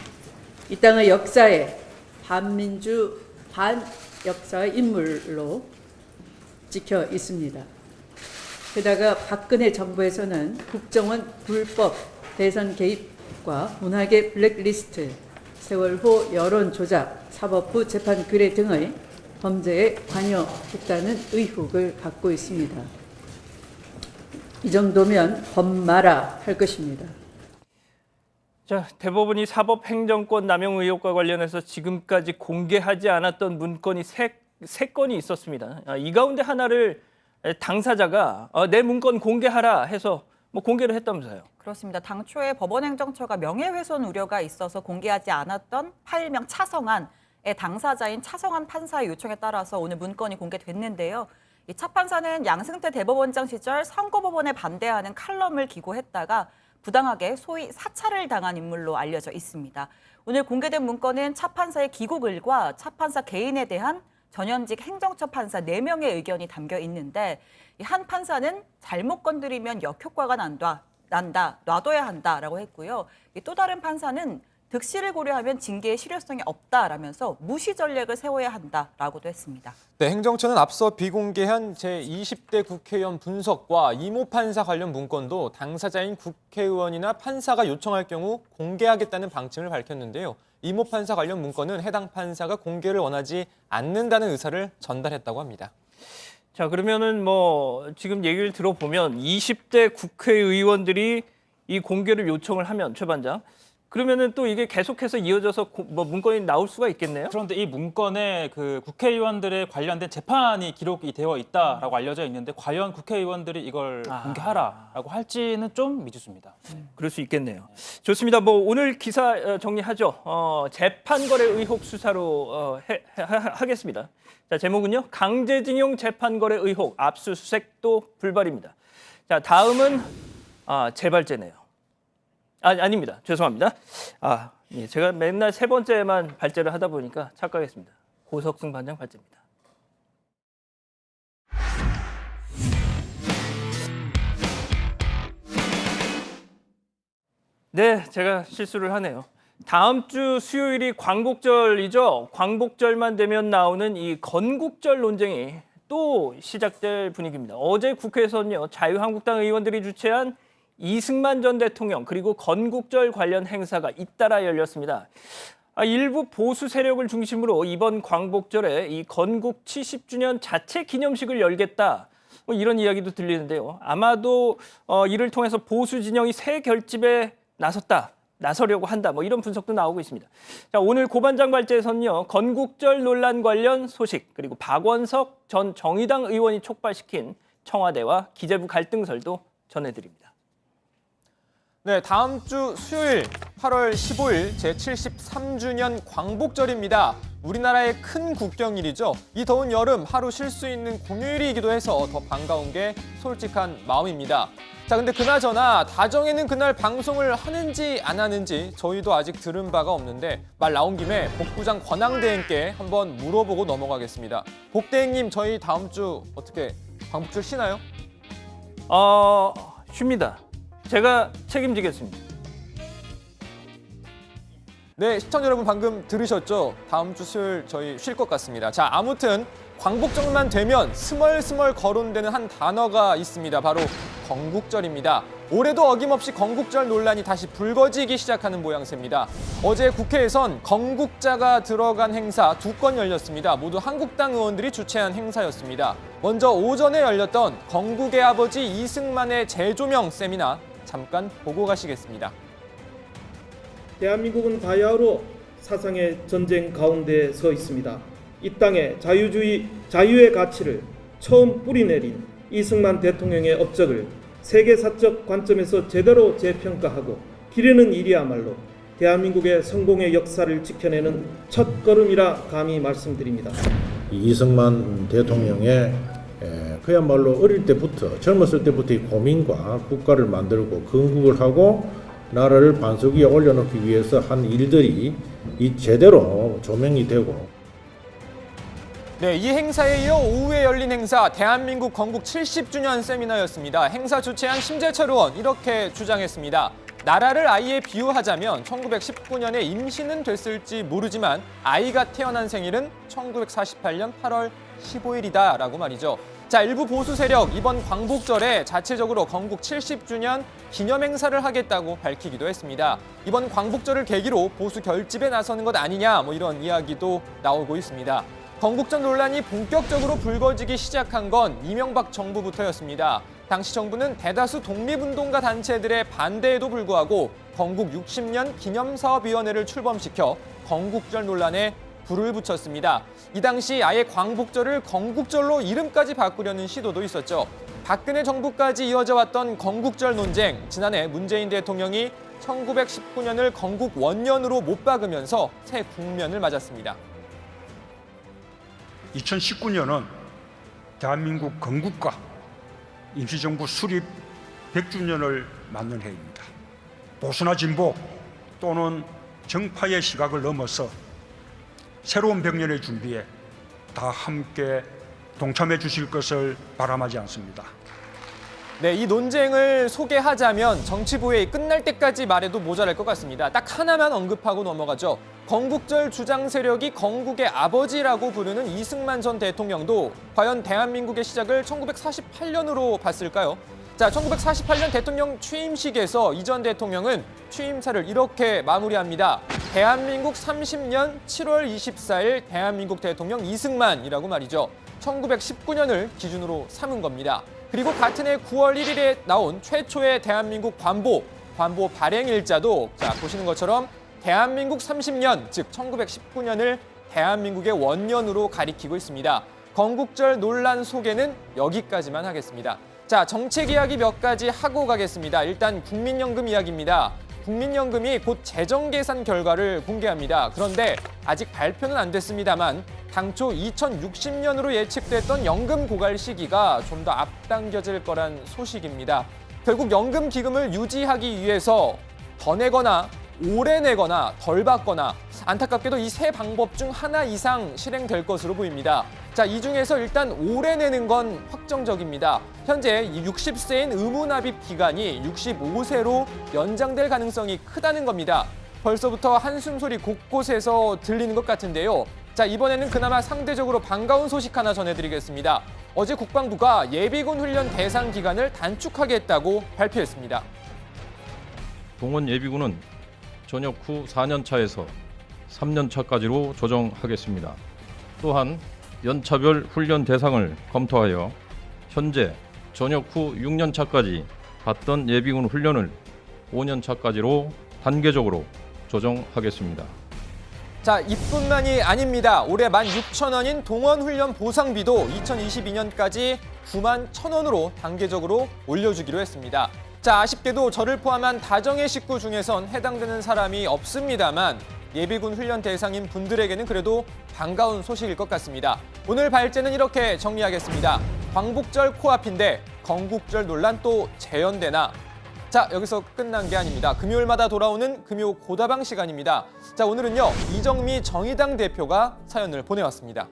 이 땅의 역사에 반민주, 반역사의 인물로 찍혀 있습니다. 게다가 박근혜 정부에서는 국정원 불법 대선 개입과 문화계 블랙리스트, 세월호 여론 조작, 사법부 재판 규례 등의 범죄에 관여했다는 의혹을 받고 있습니다. 이 정도면 법마라 할 것입니다. 자, 대법원이 사법행정권 남용 의혹과 관련해서 지금까지 공개하지 않았던 문건이 세 건이 있었습니다. 이 가운데 하나를 당사자가 내 문건 공개하라 해서 공개를 했다면서요. 그렇습니다. 당초에 법원행정처가 명예훼손 우려가 있어서 공개하지 않았던 파일명 차성한의 당사자인 차성한 판사의 요청에 따라서 오늘 문건이 공개됐는데요. 이 차 판사는 양승태 대법원장 시절 선거법원에 반대하는 칼럼을 기고했다가 부당하게 소위 사찰을 당한 인물로 알려져 있습니다. 오늘 공개된 문건은 차 판사의 기고글과 차 판사 개인에 대한 전현직 행정처 판사 4명의 의견이 담겨 있는데 이 한 판사는 잘못 건드리면 역효과가 난다, 놔둬야 한다라고 했고요. 또 다른 판사는 득실을 고려하면 징계의 실효성이 없다라면서 무시 전략을 세워야 한다라고도 했습니다. 네, 행정처는 앞서 비공개한 제20대 국회의원 분석과 이모 판사 관련 문건도 당사자인 국회의원이나 판사가 요청할 경우 공개하겠다는 방침을 밝혔는데요. 이모 판사 관련 문건은 해당 판사가 공개를 원하지 않는다는 의사를 전달했다고 합니다. 자, 그러면은 지금 얘기를 들어보면 20대 국회의원들이 이 공개를 요청을 하면 최 반장, 그러면은 또 이게 계속해서 이어져서 문건이 나올 수가 있겠네요. 그런데 이 문건에 그 국회의원들에 관련된 재판이 기록이 되어 있다라고 알려져 있는데 과연 국회의원들이 이걸 공개하라라고 할지는 좀 미지수입니다. 그럴 수 있겠네요. 좋습니다. 오늘 기사 정리하죠. 재판거래 의혹 수사로 하겠습니다. 자, 제목은요. 강제징용 재판거래 의혹 압수수색도 불발입니다. 자, 다음은 재발제네요. 아닙니다. 죄송합니다. 예, 제가 맨날 3번째만 발제를 하다 보니까 착각했습니다. 고석승 반장 발제입니다. 네, 제가 실수를 하네요. 다음 주 수요일이 광복절이죠. 광복절만 되면 나오는 이 건국절 논쟁이 또 시작될 분위기입니다. 어제 국회에서는요. 자유한국당 의원들이 주최한 이승만 전 대통령 그리고 건국절 관련 행사가 잇따라 열렸습니다. 일부 보수 세력을 중심으로 이번 광복절에 이 건국 70주년 자체 기념식을 열겠다. 이런 이야기도 들리는데요. 아마도 이를 통해서 보수 진영이 새 결집에 나서려고 한다. 이런 분석도 나오고 있습니다. 자, 오늘 고반장 발제에서는요. 건국절 논란 관련 소식 그리고 박원석 전 정의당 의원이 촉발시킨 청와대와 기재부 갈등설도 전해드립니다. 네, 다음 주 수요일 8월 15일 제73주년 광복절입니다. 우리나라의 큰 국경일이죠. 이 더운 여름 하루 쉴 수 있는 공휴일이기도 해서 더 반가운 게 솔직한 마음입니다. 자, 근데 그나저나 다정이는 그날 방송을 하는지 안 하는지 저희도 아직 들은 바가 없는데 말 나온 김에 복부장 권항대행께 한번 물어보고 넘어가겠습니다. 복대행님, 저희 다음 주 어떻게 광복절 쉬나요? 쉽니다. 제가 책임지겠습니다. 네, 시청자 여러분 방금 들으셨죠? 다음 주 수요일 저희 쉴 것 같습니다. 자, 아무튼 광복절만 되면 스멀스멀 거론되는 한 단어가 있습니다. 바로 건국절입니다. 올해도 어김없이 건국절 논란이 다시 불거지기 시작하는 모양새입니다. 어제 국회에선 건국자가 들어간 행사 2건 열렸습니다. 모두 한국당 의원들이 주최한 행사였습니다. 먼저 오전에 열렸던 건국의 아버지 이승만의 재조명 세미나 잠깐 보고 가시겠습니다. 대한민국은 바야흐로 사상의 전쟁 가운데 서 있습니다. 이 땅에 자유의 가치를 처음 뿌리내린 이승만 대통령의 업적을 세계사적 관점에서 제대로 재평가하고 기리는 일이야말로 대한민국의 성공의 역사를 지켜내는 첫걸음이라 감히 말씀드립니다. 이승만 대통령의 그야말로 어릴 때부터 젊었을 때부터 이 고민과 국가를 만들고 건국을 하고 나라를 반석 위에 올려놓기 위해서 한 일들이 제대로 조명이 되고. 네, 이 행사에 이어 오후에 열린 행사 대한민국 건국 70주년 세미나였습니다. 행사 주최한 심재철 의원 이렇게 주장했습니다. 나라를 아이에 비유하자면 1919년에 임신은 됐을지 모르지만 아이가 태어난 생일은 1948년 8월 15일이다라고 말이죠. 자, 일부 보수 세력 이번 광복절에 자체적으로 건국 70주년 기념 행사를 하겠다고 밝히기도 했습니다. 이번 광복절을 계기로 보수 결집에 나서는 것 아니냐 이런 이야기도 나오고 있습니다. 건국절 논란이 본격적으로 불거지기 시작한 건 이명박 정부부터였습니다. 당시 정부는 대다수 독립운동가 단체들의 반대에도 불구하고 건국 60년 기념사업위원회를 출범시켜 건국절 논란에 불을 붙였습니다. 이 당시 아예 광복절을 건국절로 이름까지 바꾸려는 시도도 있었죠. 박근혜 정부까지 이어져 왔던 건국절 논쟁, 지난해 문재인 대통령이 1919년을 건국 원년으로 못 박으면서 새 국면을 맞았습니다. 2019년은 대한민국 건국과 임시정부 수립 100주년을 맞는 해입니다. 보수나 진보 또는 정파의 시각을 넘어서 새로운 100년의 준비에 다 함께 동참해 주실 것을 바람하지 않습니다. 네, 이 논쟁을 소개하자면 정치부회의 끝날 때까지 말해도 모자랄 것 같습니다. 딱 하나만 언급하고 넘어가죠. 건국절 주장 세력이 건국의 아버지라고 부르는 이승만 전 대통령도 과연 대한민국의 시작을 1948년으로 봤을까요? 자, 1948년 대통령 취임식에서 이 전 대통령은 취임사를 이렇게 마무리합니다. 대한민국 30년 7월 24일 대한민국 대통령 이승만이라고 말이죠. 1919년을 기준으로 삼은 겁니다. 그리고 같은 해 9월 1일에 나온 최초의 대한민국 관보 발행일자도 자, 보시는 것처럼 대한민국 30년, 즉 1919년을 대한민국의 원년으로 가리키고 있습니다. 건국절 논란 소개는 여기까지만 하겠습니다. 자, 정책 이야기 몇 가지 하고 가겠습니다. 일단 국민연금 이야기입니다. 국민연금이 곧 재정 계산 결과를 공개합니다. 그런데 아직 발표는 안 됐습니다만 당초 2060년으로 예측됐던 연금 고갈 시기가 좀 더 앞당겨질 거란 소식입니다. 결국 연금 기금을 유지하기 위해서 더 내거나 오래 내거나 덜 받거나 안타깝게도 이 세 방법 중 하나 이상 실행될 것으로 보입니다. 자, 이 중에서 일단 오래 내는 건 확정적입니다. 현재 60세인 의무 납입 기간이 65세로 연장될 가능성이 크다는 겁니다. 벌써부터 한숨 소리 곳곳에서 들리는 것 같은데요. 자, 이번에는 그나마 상대적으로 반가운 소식 하나 전해드리겠습니다. 어제 국방부가 예비군 훈련 대상 기간을 단축하겠다고 발표했습니다. 동원 예비군은 전역 후 4년 차에서 3년 차까지로 조정하겠습니다. 또한 연차별 훈련 대상을 검토하여 현재 전역 후 6년 차까지 받던 예비군 훈련을 5년 차까지로 단계적으로 조정하겠습니다. 자, 이뿐만이 아닙니다. 올해 16,000원인 동원훈련 보상비도 2022년까지 91,000원으로 단계적으로 올려주기로 했습니다. 자, 아쉽게도 저를 포함한 다정의 식구 중에선 해당되는 사람이 없습니다만 예비군 훈련 대상인 분들에게는 그래도 반가운 소식일 것 같습니다. 오늘 발제는 이렇게 정리하겠습니다. 광복절 코앞인데 건국절 논란 또 재연되나? 자, 여기서 끝난 게 아닙니다. 금요일마다 돌아오는 금요 고다방 시간입니다. 자, 오늘은요, 이정미 정의당 대표가 사연을 보내왔습니다.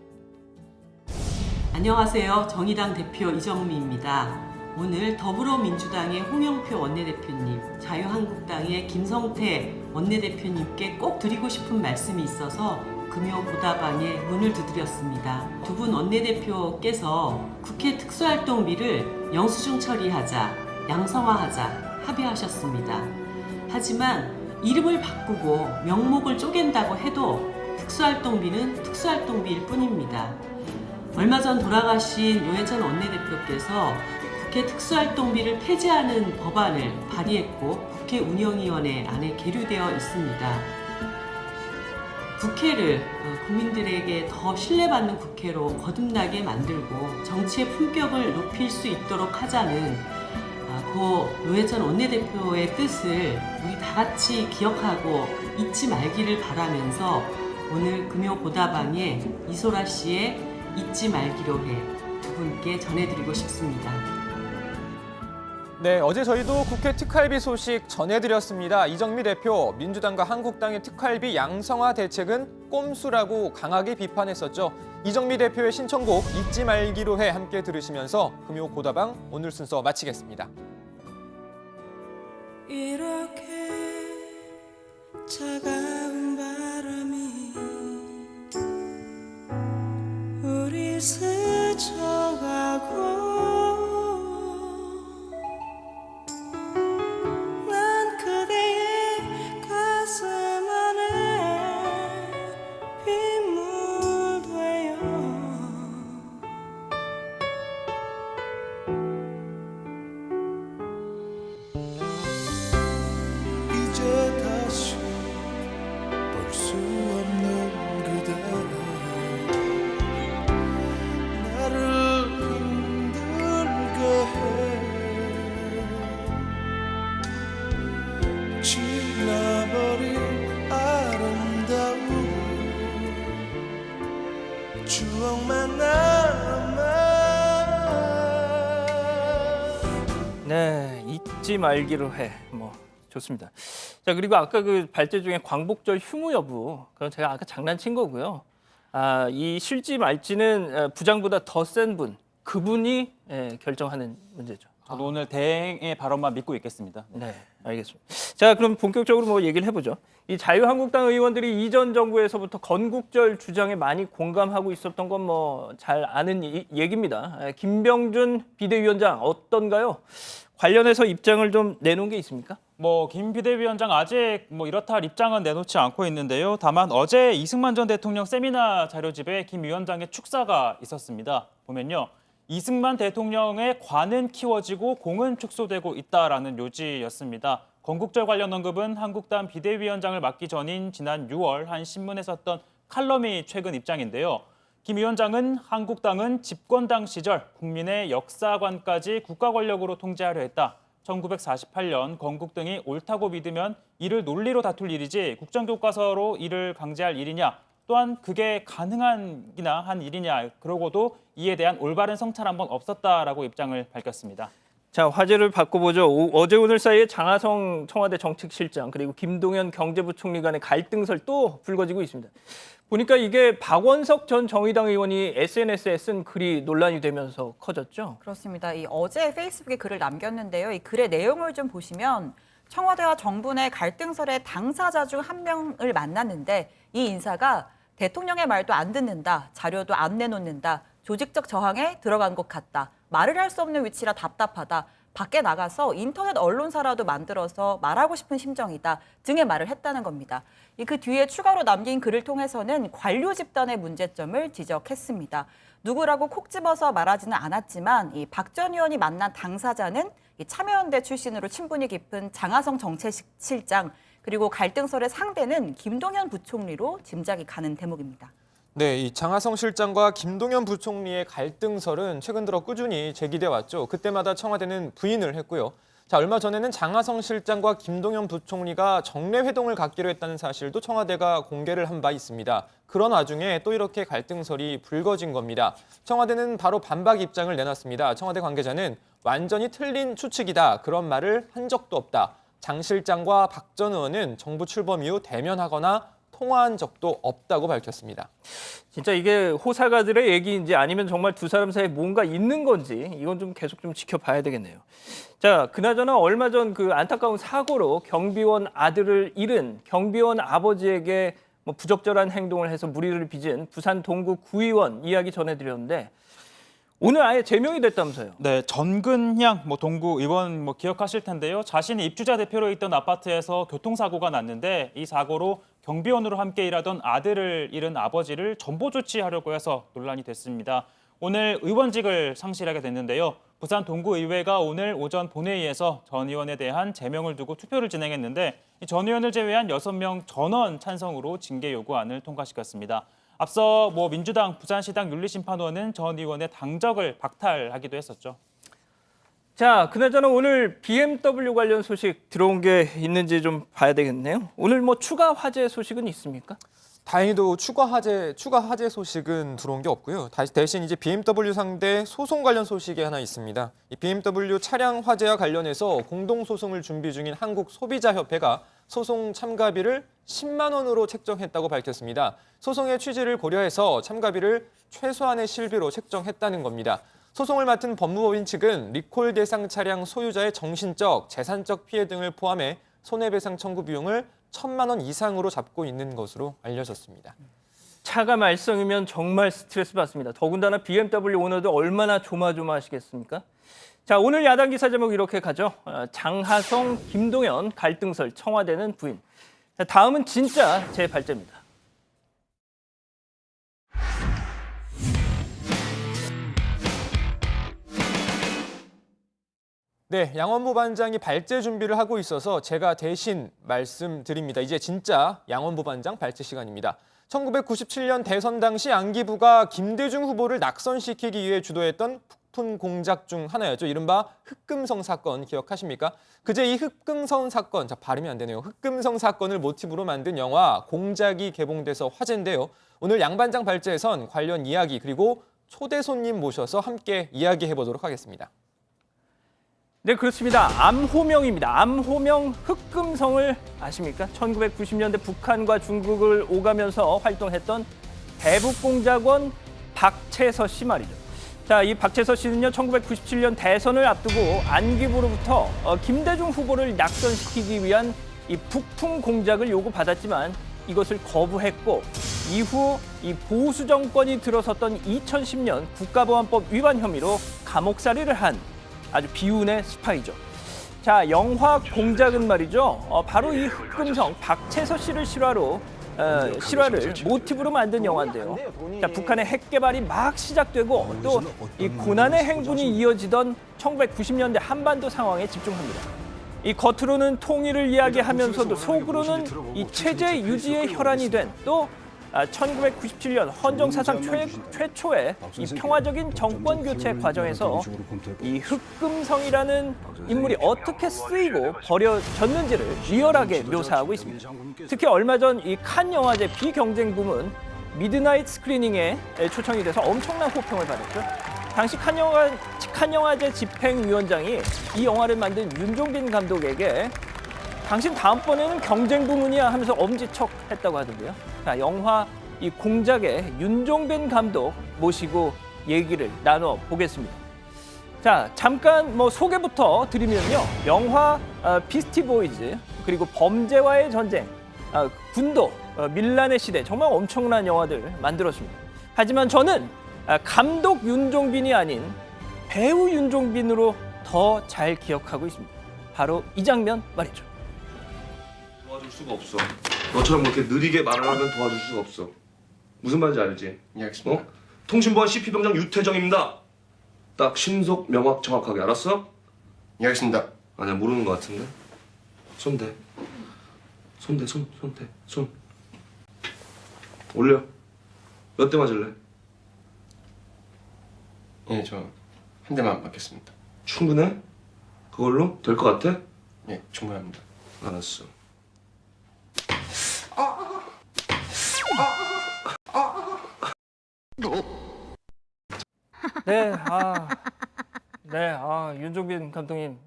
안녕하세요. 정의당 대표 이정미입니다. 오늘 더불어민주당의 홍영표 원내대표님, 자유한국당의 김성태 원내대표님께 꼭 드리고 싶은 말씀이 있어서 금요 고다방에 문을 두드렸습니다. 두 분 원내대표께서 국회 특수활동비를 영수증 처리하자, 양성화하자 합의하셨습니다. 하지만 이름을 바꾸고 명목을 쪼갠다고 해도 특수활동비는 특수활동비일 뿐입니다. 얼마 전 돌아가신 노회찬 원내대표께서 국회 특수활동비를 폐지하는 법안을 발의했고 국회 운영위원회 안에 계류되어 있습니다. 국회를 국민들에게 더 신뢰받는 국회로 거듭나게 만들고 정치의 품격을 높일 수 있도록 하자는 고 노회찬 원내대표의 뜻을 우리 다 같이 기억하고 잊지 말기를 바라면서 오늘 금요 고다방에 이소라 씨의 잊지 말기로 해 두 분께 전해드리고 싶습니다. 네, 어제 저희도 국회 특활비 소식 전해드렸습니다. 이정미 대표, 민주당과 한국당의 특활비 양성화 대책은 꼼수라고 강하게 비판했었죠. 이정미 대표의 신청곡 잊지 말기로 해 함께 들으시면서 금요 고다방 오늘 순서 마치겠습니다. 이렇게 차가운 바람이 우리 스쳐가고 난 그대의 가슴 안에 빗물되어 이제 다시 볼 수 없는 그대 나를 힘들게 해 지나버린 아름다운 추억만 남아 네, 잊지 말기로 해. 뭐 좋습니다. 자, 그리고 아까 그 발제 중에 광복절 휴무 여부, 그건 제가 아까 장난친 거고요. 이 실지 말지는 부장보다 더 센 분, 그분이 결정하는 문제죠. 저도 오늘 대행의 발언만 믿고 있겠습니다. 네, 알겠습니다. 자, 그럼 본격적으로 뭐 얘기를 해보죠. 이 자유한국당 의원들이 이전 정부에서부터 건국절 주장에 많이 공감하고 있었던 건 뭐 잘 아는 얘기입니다. 김병준 비대위원장 어떤가요? 관련해서 입장을 좀 내놓은 게 있습니까? 김 비대위원장 아직 이렇다 할 입장은 내놓지 않고 있는데요. 다만 어제 이승만 전 대통령 세미나 자료집에 김 위원장의 축사가 있었습니다. 보면요. 이승만 대통령의 관은 키워지고 공은 축소되고 있다라는 요지였습니다. 건국절 관련 언급은 한국당 비대위원장을 맡기 전인 지난 6월 한 신문에 썼던 칼럼이 최근 입장인데요. 김 위원장은 한국당은 집권당 시절 국민의 역사관까지 국가 권력으로 통제하려 했다. 1948년 건국 등이 옳다고 믿으면 이를 논리로 다툴 일이지 국정교과서로 이를 강제할 일이냐. 또한 그게 가능한이나 한 일이냐. 그러고도 이에 대한 올바른 성찰 한 번 없었다라고 입장을 밝혔습니다. 자, 화제를 바꿔보죠. 어제 오늘 사이에 장하성 청와대 정책실장 그리고 김동연 경제부총리 간의 갈등설 또 불거지고 있습니다. 보니까 이게 박원석 전 정의당 의원이 SNS에 쓴 글이 논란이 되면서 커졌죠. 그렇습니다. 어제 페이스북에 글을 남겼는데요. 이 글의 내용을 좀 보시면 청와대와 정부 내 갈등설의 당사자 중 한 명을 만났는데 이 인사가 대통령의 말도 안 듣는다, 자료도 안 내놓는다, 조직적 저항에 들어간 것 같다, 말을 할 수 없는 위치라 답답하다, 밖에 나가서 인터넷 언론사라도 만들어서 말하고 싶은 심정이다 등의 말을 했다는 겁니다. 그 뒤에 추가로 남긴 글을 통해서는 관료 집단의 문제점을 지적했습니다. 누구라고 콕 집어서 말하지는 않았지만 박 전 의원이 만난 당사자는 참여연대 출신으로 친분이 깊은 장하성 정책실장 그리고 갈등설의 상대는 김동연 부총리로 짐작이 가는 대목입니다. 네, 이 장하성 실장과 김동연 부총리의 갈등설은 최근 들어 꾸준히 제기돼 왔죠. 그때마다 청와대는 부인을 했고요. 자, 얼마 전에는 장하성 실장과 김동연 부총리가 정례 회동을 갖기로 했다는 사실도 청와대가 공개를 한 바 있습니다. 그런 와중에 또 이렇게 갈등설이 불거진 겁니다. 청와대는 바로 반박 입장을 내놨습니다. 청와대 관계자는 완전히 틀린 추측이다. 그런 말을 한 적도 없다. 장 실장과 박 전 의원은 정부 출범 이후 대면하거나 통화한 적도 없다고 밝혔습니다. 진짜 이게 호사가들의 얘기인지 아니면 정말 두 사람 사이에 뭔가 있는 건지 이건 좀 계속 좀 지켜봐야 되겠네요. 자, 그나저나 얼마 전 그 안타까운 사고로 경비원 아들을 잃은 경비원 아버지에게 뭐 부적절한 행동을 해서 무리를 빚은 부산 동구 구의원 이야기 전해드렸는데 오늘 아예 제명이 됐다면서요? 네, 전근향 동구 의원 기억하실 텐데요. 자신이 입주자 대표로 있던 아파트에서 교통사고가 났는데 이 사고로 경비원으로 함께 일하던 아들을 잃은 아버지를 전보 조치하려고 해서 논란이 됐습니다. 오늘 의원직을 상실하게 됐는데요. 부산 동구의회가 오늘 오전 본회의에서 전 의원에 대한 제명을 두고 투표를 진행했는데 전 의원을 제외한 6명 전원 찬성으로 징계 요구안을 통과시켰습니다. 앞서 민주당 부산시당 윤리심판원은 전 의원의 당적을 박탈하기도 했었죠. 자, 그나저나 오늘 BMW 관련 소식 들어온 게 있는지 좀 봐야 되겠네요. 오늘 추가 화재 소식은 있습니까? 다행히도 추가 화재 소식은 들어온 게 없고요. 대신 이제 BMW 상대 소송 관련 소식이 하나 있습니다. 이 BMW 차량 화재와 관련해서 공동 소송을 준비 중인 한국소비자협회가 소송 참가비를 10만 원으로 책정했다고 밝혔습니다. 소송의 취지를 고려해서 참가비를 최소한의 실비로 책정했다는 겁니다. 소송을 맡은 법무법인 측은 리콜 대상 차량 소유자의 정신적, 재산적 피해 등을 포함해 손해배상 청구 비용을 1,000만 원 이상으로 잡고 있는 것으로 알려졌습니다. 차가 말썽이면 정말 스트레스 받습니다. 더군다나 BMW 오너도 얼마나 조마조마하시겠습니까? 자, 오늘 야당 기사 제목 이렇게 가죠. 장하성, 김동연 갈등설 청와대는 부인. 자, 다음은 진짜 제 발제입니다. 네, 양원모 반장이 발제 준비를 하고 있어서 제가 대신 말씀드립니다. 이제 진짜 양원모 반장 발제 시간입니다. 1997년 대선 당시 안기부가 김대중 후보를 낙선시키기 위해 주도했던 북푼 공작 중 하나였죠. 이른바 흑금성 사건 기억하십니까? 그제 이 흑금성 사건, 발음이 안 되네요. 흑금성 사건을 모티브로 만든 영화 공작이 개봉돼서 화제인데요. 오늘 양 반장 발제에선 관련 이야기 그리고 초대 손님 모셔서 함께 이야기해 보도록 하겠습니다. 네, 그렇습니다. 암호명입니다. 암호명 흑금성을 아십니까? 1990년대 북한과 중국을 오가면서 활동했던 대북공작원 박채서 씨 말이죠. 자, 이 박채서 씨는요, 1997년 대선을 앞두고 안기부로부터 김대중 후보를 낙선시키기 위한 이 북풍 공작을 요구받았지만 이것을 거부했고 이후 이 보수 정권이 들어섰던 2010년 국가보안법 위반 혐의로 감옥살이를 한 아주 비운의 스파이죠. 자, 영화 공작은 말이죠. 바로 이 흑금성 박채서 씨를 실화를 모티브로 만든 영화인데요. 자, 북한의 핵 개발이 막 시작되고 또 이 고난의 행군이 이어지던 1990년대 한반도 상황에 집중합니다. 이 겉으로는 통일을 이야기하면서도 속으로는 이 체제 유지의 혈안이 된 또 1997년 헌정사상 최초의 이 평화적인 정권 교체 과정에서 이 흑금성이라는 인물이 어떻게 쓰이고 버려졌는지를 리얼하게 묘사하고 있습니다. 특히 얼마 전 이 칸 영화제 비경쟁 부문 미드나잇 스크리닝에 초청이 돼서 엄청난 호평을 받았죠. 당시 칸 영화제 집행위원장이 이 영화를 만든 윤종빈 감독에게 당신 다음번에는 경쟁 부문이야 하면서 엄지척했다고 하던데요. 자, 영화 이 공작의 윤종빈 감독 모시고 얘기를 나눠보겠습니다. 자, 잠깐 소개부터 드리면요. 영화 비스티 보이즈 그리고 범죄와의 전쟁, 군도, 밀란의 시대 정말 엄청난 영화들 만들었습니다. 하지만 저는 감독 윤종빈이 아닌 배우 윤종빈으로 더 잘 기억하고 있습니다. 바로 이 장면 말이죠. 도와줄 수가 없어. 너처럼 그렇게 느리게 말을 하면 도와줄 수가 없어. 무슨 말인지 알지? 예, 알겠습니다. 통신보안 CP병장 유태정입니다. 딱 신속, 명확, 정확하게 알았어? 예, 알겠습니다. 아니야, 모르는 것 같은데. 손 대. 손 대, 손 대, 손. 올려. 몇 대 맞을래? 예, 저 한 대만 맞겠습니다. 충분해? 그걸로 될 것 같아? 네, 충분합니다. 알았어. 네, 윤종빈 감독님,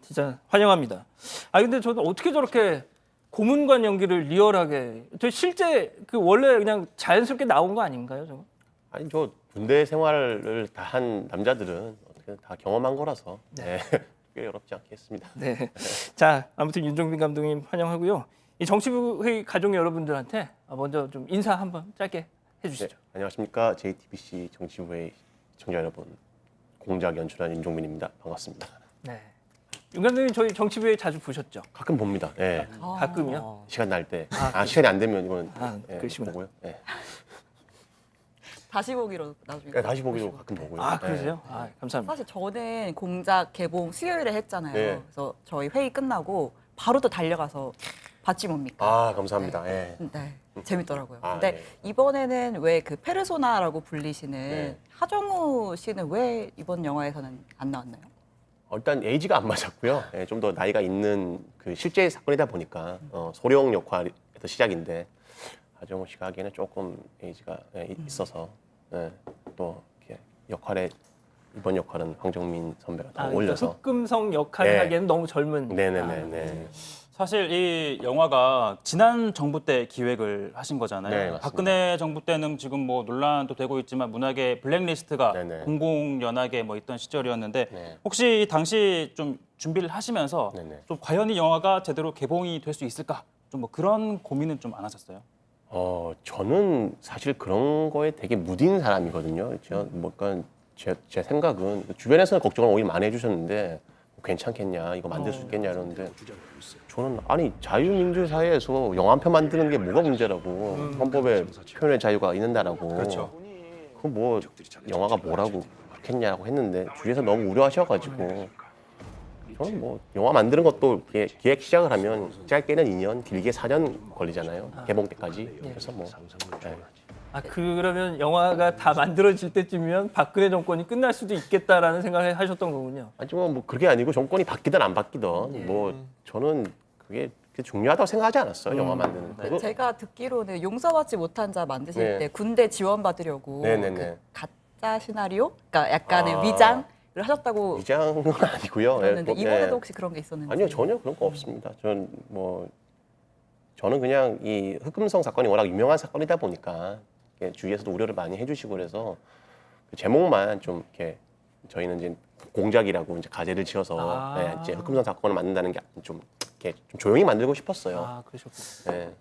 진짜 환영합니다. 근데 저는 어떻게 저렇게 고문관 연기를 리얼하게, 저 실제 그 원래 그냥 자연스럽게 나온 거 아닌가요, 저거? 아니 저 군대 생활을 다 한 남자들은 어떻게 다 경험한 거라서 꽤 어렵지 않겠습니다. 네. 자, 아무튼 윤종빈 감독님 환영하고요. 이 정치부 회의 가족 여러분들한테 먼저 좀 인사 한번 짧게 해주시죠. 네, 안녕하십니까 JTBC 정치부의 시청자 여러분, 공작 연출한 윤종빈입니다. 반갑습니다. 네. 윤 감독님 저희 정치부에 자주 보셨죠? 가끔 봅니다. 예. 가끔요? 시간 날 때. 시간이 안 되면 이건 그러시구나. 보고요. 예. 다시 보기로 나중에. 네, 다시 보기로 가끔 보고요. 그러세요? 예. 감사합니다. 사실 저는 공작 개봉 수요일에 했잖아요. 네. 그래서 저희 회의 끝나고 바로 또 달려가서 봤지 뭡니까? 감사합니다. 예. 네, 재밌더라고요. 아, 근데 네. 이번에는 왜 그 페르소나라고 불리시는 네. 하정우 씨는 왜 이번 영화에서는 안 나왔나요? 일단 에이지가 안 맞았고요. 예, 좀 더 나이가 있는 그 실제 사건이다 보니까 소령 역할에서 시작인데 하정우 씨가 하기에는 조금 에이지가 있어서 또 이렇게 역할에 이번 역할은 황정민 선배가 더 올려서 흑금성 역할을 네. 하기에는 너무 젊은. 네네네. 사실 이 영화가 지난 정부 때 기획을 하신 거잖아요. 네, 맞습니다. 박근혜 정부 때는 지금 뭐 논란도 되고 있지만 문학의 블랙리스트가 네네. 공공연하게 뭐 있던 시절이었는데 네. 혹시 당시 좀 준비를 하시면서 네네. 좀 과연 이 영화가 제대로 개봉이 될 수 있을까? 좀 뭐 그런 고민은 좀 안 하셨어요? 저는 사실 그런 거에 되게 무딘 사람이거든요. 그러니까 제 생각은 주변에서는 걱정을 오히려 많이 해주셨는데 괜찮겠냐, 이거 만들 수 있겠냐 이러는데 저는 아니 자유민주 사회에서 영화 한 편 만드는 게 뭐가 문제라고 헌법에 표현의 자유가 있는다라고 그렇죠. 그 뭐 영화가 뭐라고 그렇겠냐고 했는데 주위에서 너무 우려하셔가지고 저는 뭐 영화 만드는 것도 기획 시작을 하면 짧게는 2년, 길게 4년 걸리잖아요. 개봉 때까지. 그래서 뭐 그러면 영화가 다 만들어질 때쯤이면 박근혜 정권이 끝날 수도 있겠다라는 생각을 하셨던 거군요. 하지만 뭐 그게 아니고 정권이 바뀌든 안 바뀌든 뭐 저는 그게 중요하다고 생각하지 않았어요. 영화 만드는 거. 제가 듣기로는 용서받지 못한 자 만드실 네. 때 군대 지원 받으려고 네네네. 가짜 시나리오, 그러니까 약간의 위장을 하셨다고. 위장은 아니고요. 들었는데 네. 이번에도 혹시 그런 게 있었는지? 아니요, 전혀 그런 거 없습니다. 저는 그냥 이 흑금성 사건이 워낙 유명한 사건이다 보니까 주위에서도 우려를 많이 해주시고 그래서 그 제목만 좀 이렇게 저희는 이제 공작이라고 이제 가제를 지어서 이제 흑금성 사건을 만든다는 게 좀 이렇게 좀 조용히 만들고 싶었어요. 그러셨군요. 네.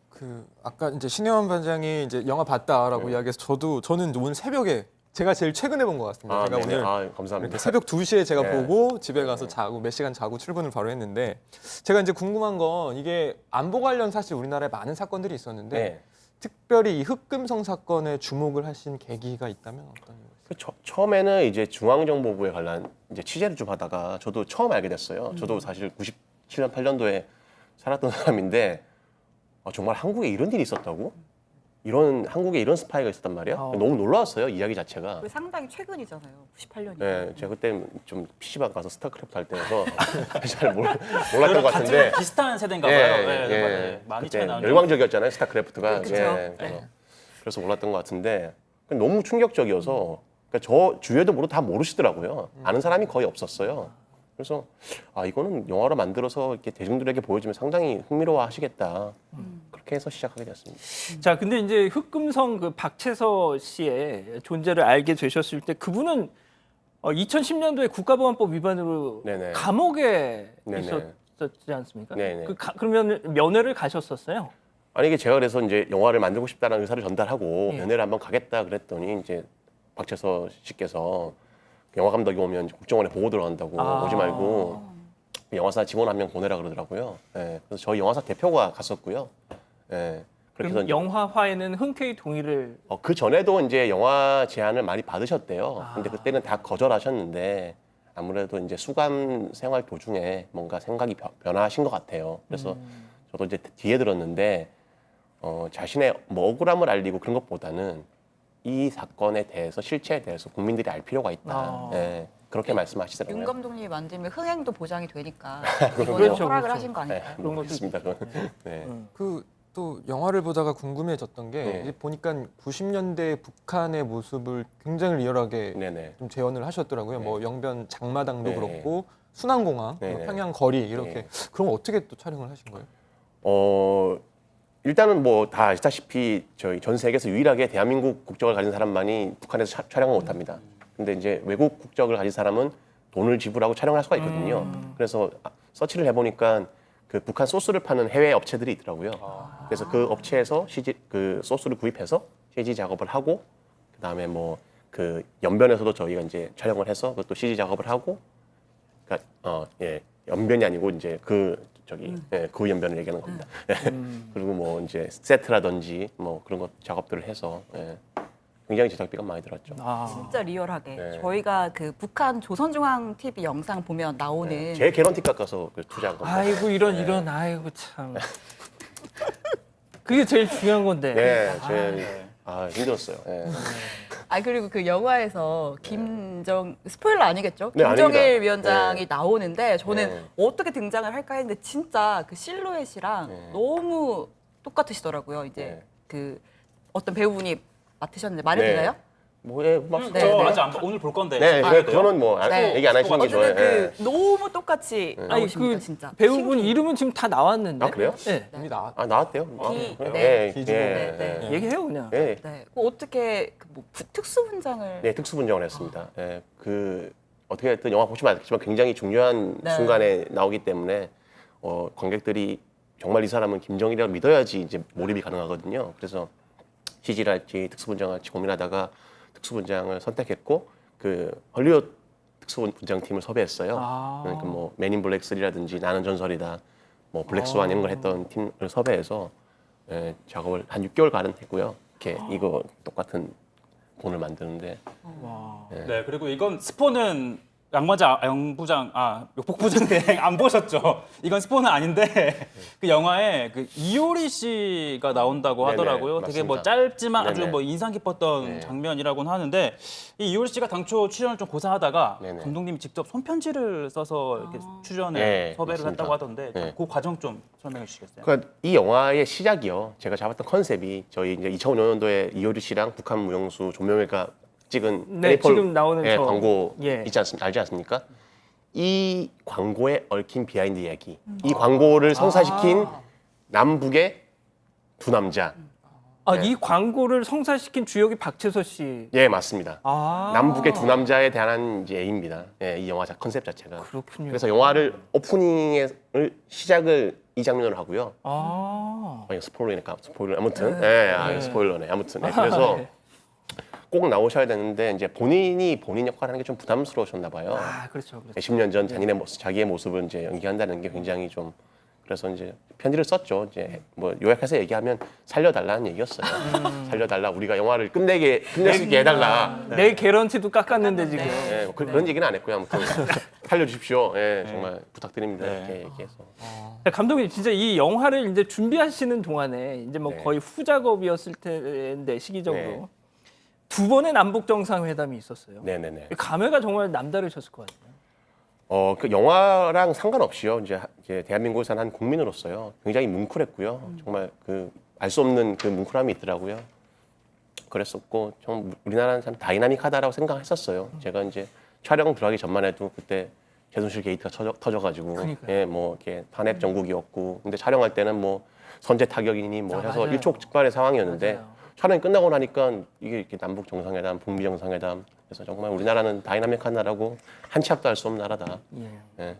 아까 이제 신혜원 반장이 이제 영화 봤다라고 이야기해서 저는 오늘 새벽에 제가 제일 최근에 본 것 같습니다. 제가 네네. 오늘 감사합니다. 새벽 2시에 제가 네. 보고 집에 가서 자고 몇 시간 자고 출근을 바로 했는데 제가 이제 궁금한 건 이게 안보 관련 사실 우리나라에 많은 사건들이 있었는데 네. 특별히 이 흑금성 사건에 주목을 하신 계기가 있다면 어떤 거였어요? 처음에는 이제 중앙정보부에 관한 이제 취재를 좀 하다가 저도 처음 알게 됐어요. 저도 사실 97년, 8년도에 살았던 사람인데 정말 한국에 이런 일이 있었다고? 한국에 이런 스파이가 있었단 말이야? 너무 놀라웠어요, 이야기 자체가. 상당히 최근이잖아요. 98년이면. 네, 제가 그때 좀 PC방 가서 스타크래프트 할 때여서 잘 몰랐던 것 같은데. 비슷한 세대인가 봐요. 많이 차이 그때 나는데. 열광적이었잖아요, 스타크래프트가. 그렇죠. 그래서 몰랐던 것 같은데 너무 충격적이어서 그러니까 저 주위에도 다 모르시더라고요. 아는 사람이 거의 없었어요. 그래서 이거는 영화로 만들어서 이렇게 대중들에게 보여주면 상당히 흥미로워하시겠다. 그렇게 해서 시작하게 되었습니다. 자, 근데 이제 흑금성 그 박채서 씨의 존재를 알게 되셨을 때 그분은 2010년도에 국가보안법 위반으로 네네. 감옥에 네네. 있었지 않습니까? 네네. 그러면 면회를 가셨었어요? 아니 이게 제가 그래서 이제 영화를 만들고 싶다는 의사를 전달하고 예. 면회를 한번 가겠다 그랬더니 이제 박채서 씨께서 영화 감독이 오면 국정원에 보고 들어간다고 오지 말고 영화사 직원 한 명 보내라 그러더라고요. 예, 그래서 저희 영화사 대표가 갔었고요. 예, 그렇게 그럼 해서 영화화에는 흔쾌히 동의를. 그 전에도 이제 영화 제안을 많이 받으셨대요. 근데 그때는 다 거절하셨는데 아무래도 이제 수감 생활 도중에 뭔가 생각이 변화하신 것 같아요. 그래서 저도 이제 뒤에 들었는데 자신의 뭐 억울함을 알리고 그런 것보다는 이 사건에 대해서 실체에 대해서 국민들이 알 필요가 있다. 예. 그렇게 말씀하시더라고요. 윤 감독님이 만들면 흥행도 보장이 되니까 그렇죠, 이거는 그렇죠. 허락을 하신 거 아닐까요? 그런 것도 있습니다. 네. 그 또 영화를 보다가 궁금해졌던 게 네. 이제 보니까 90년대 북한의 모습을 굉장히 리얼하게 네네. 좀 재현을 하셨더라고요. 네. 뭐 영변 장마당도 네. 그렇고 순환공항, 네. 평양 거리 이렇게 네. 그럼 어떻게 또 촬영을 하신 거예요? 일단은 뭐 다 아시다시피 저희 전 세계에서 유일하게 대한민국 국적을 가진 사람만이 북한에서 촬영을 못합니다. 근데 이제 외국 국적을 가진 사람은 돈을 지불하고 촬영을 할 수가 있거든요. 그래서 서치를 해보니까 그 북한 소스를 파는 해외 업체들이 있더라고요. 그래서 그 업체에서 그 소스를 구입해서 CG 작업을 하고 그다음에 뭐 그 연변에서도 저희가 이제 촬영을 해서 그것도 CG 작업을 하고 그러니까 연변이 아니고 이제 그 연변을 얘기하는 겁니다. 그리고 뭐 이제 세트라든지 뭐 그런 것 작업들을 해서 굉장히 제작비가 많이 들었죠. 진짜 리얼하게 네. 저희가 그 북한 조선중앙 TV 영상 보면 나오는 제 개런티 깎아서 그 투자한 겁니다. 아이고 이런 아이고 참. 그게 제일 중요한 건데. 네, 힘들었어요. 그리고 그 영화에서 스포일러 아니겠죠? 네, 김정일 아닙니다. 위원장이 네. 나오는데 저는 네. 어떻게 등장을 할까 했는데 진짜 그 실루엣이랑 너무 똑같으시더라고요. 이제 그 어떤 배우분이 맡으셨는데 말이 네. 되나요? 오늘 볼 건데. 네, 그거는 뭐 얘기 안 하시는 게 좋아요. 어쨌든 그 너무 똑같이 나오십니다, 진짜. 배우분 이름은 지금 다 나왔는데. 아 그래요? 네. 이미 나왔. 나왔대요. 얘기해요 그냥. 네. 어떻게 뭐 특수 분장을? 네, 특수 분장을 했습니다. 그 어떻게 됐든 영화 보시면 알겠지만 굉장히 중요한 네. 순간에 나오기 때문에 관객들이 정말 이 사람은 김정일이라고 믿어야지 이제 몰입이 가능하거든요. 그래서 CG를 할지 특수 분장을 할지 고민하다가 특수 분장을 선택했고 그 헐리우드 특수 분장팀을 섭외했어요. 그러니까 뭐 맨인 블랙 3라든지 나는 전설이다, 뭐 블랙 스완 이런 걸 했던 팀을 섭외해서 작업을 한 6개월간은 했고요. 이렇게 이거 똑같은 본을 만드는데. 네, 그리고 이건 스포는 양부장, 복부장 대행 안 보셨죠? 이건 스포는 아닌데 그 영화에 그 이효리 씨가 나온다고 네네, 하더라고요. 되게 뭐 맞습니다. 짧지만 아주 네네. 뭐 인상 깊었던 장면이라고는 하는데 이 이효리 씨가 당초 출연을 좀 고사하다가 네네. 감독님이 직접 손편지를 써서 이렇게 출연에 네, 섭외를 맞습니다. 했다고 하던데 네. 그 과정 좀 설명해 주시겠어요? 그러니까 이 영화의 시작이요. 제가 잡았던 컨셉이 저희 이제 2005년도에 이효리 씨랑 북한 무용수 조명회가 찍은 페이펄, 지금 나오는 저 광고 알지 않습니까? 이 광고에 얽힌 비하인드 이야기. 이 광고를 성사시킨 남북의 두 남자. 이 광고를 성사시킨 주역이 박채서 씨. 예, 맞습니다. 남북의 두 남자에 대한 이제 애입니다. 이 영화 컨셉 자체가. 그렇군요. 그래서 영화를 오프닝을 시작을 이 장면으로 하고요. 스포일러니까 아무튼 스포일러네. 아무튼 그래서 꼭 나오셔야 되는데 이제 본인 역할을 하는 게 좀 부담스러우셨나 봐요. 그렇죠. 10년 전 자기의 모습을 이제 연기한다는 게 굉장히 좀 그래서 이제 편지를 썼죠. 이제 뭐 요약해서 얘기하면 살려달라는 얘기였어요. 살려달라. 우리가 영화를 끝낼 수 있게 해달라. 내 개런티도 깎았는데 지금. 그런 얘기는 안 했고요. 아무튼 살려주십시오. 정말 부탁드립니다. 이렇게 얘기해서. 감독님 진짜 이 영화를 이제 준비하시는 동안에 이제 뭐 거의 후작업이었을 텐데 시기적으로 두 번의 남북 정상회담이 있었어요. 네네네. 감회가 정말 남다르셨을 것 같아요. 그 영화랑 상관없이요. 이제 대한민국에 사는 한 국민으로서요. 굉장히 뭉클했고요. 정말 그 알 수 없는 그 뭉클함이 있더라고요. 그랬었고, 좀 우리나라는 참 다이나믹하다라고 생각했었어요. 제가 이제 촬영 들어가기 전만 해도 그때 최순실 게이트가 터져가지고, 뭐 이렇게 탄핵 정국이었고, 근데 촬영할 때는 뭐 선제 타격이니 뭐 해서 맞아요. 일촉즉발의 상황이었는데. 맞아요. 촬영이 끝나고 나니까 이게 이렇게 남북 정상회담, 북미 정상회담, 그래서 정말 우리나라는 다이나믹한 나라고 한 치 앞도 할 수 없는 나라다.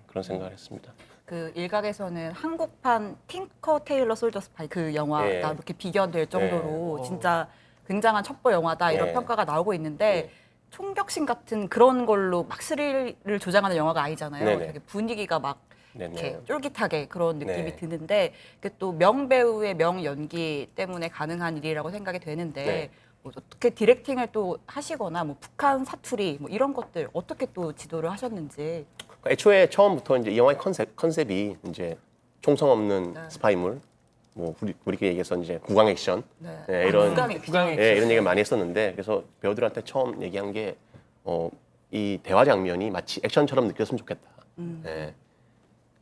그런 생각을 했습니다. 그 일각에서는 한국판 틴커 테일러 솔저 스파이 그 영화가 이렇게 비견될 정도로 진짜 굉장한 첩보 영화다 이런 평가가 나오고 있는데 총격신 같은 그런 걸로 막 스릴을 조장하는 영화가 아니잖아요. 되게 분위기가 막 이렇게 쫄깃하게 그런 느낌이 드는데 또 명배우의 명연기 때문에 가능한 일이라고 생각이 되는데 뭐 어떻게 디렉팅을 또 하시거나 뭐 북한 사투리 뭐 이런 것들 어떻게 또 지도를 하셨는지. 애초에 처음부터 이제 이 영화의 컨셉이 이제 총성 없는 스파이물, 뭐 우리끼리 얘기해서 이제 구강 액션, 이런 구강 액션. 이런 얘기를 많이 했었는데 그래서 배우들한테 처음 얘기한 게 이 대화 장면이 마치 액션처럼 느꼈으면 좋겠다. 예.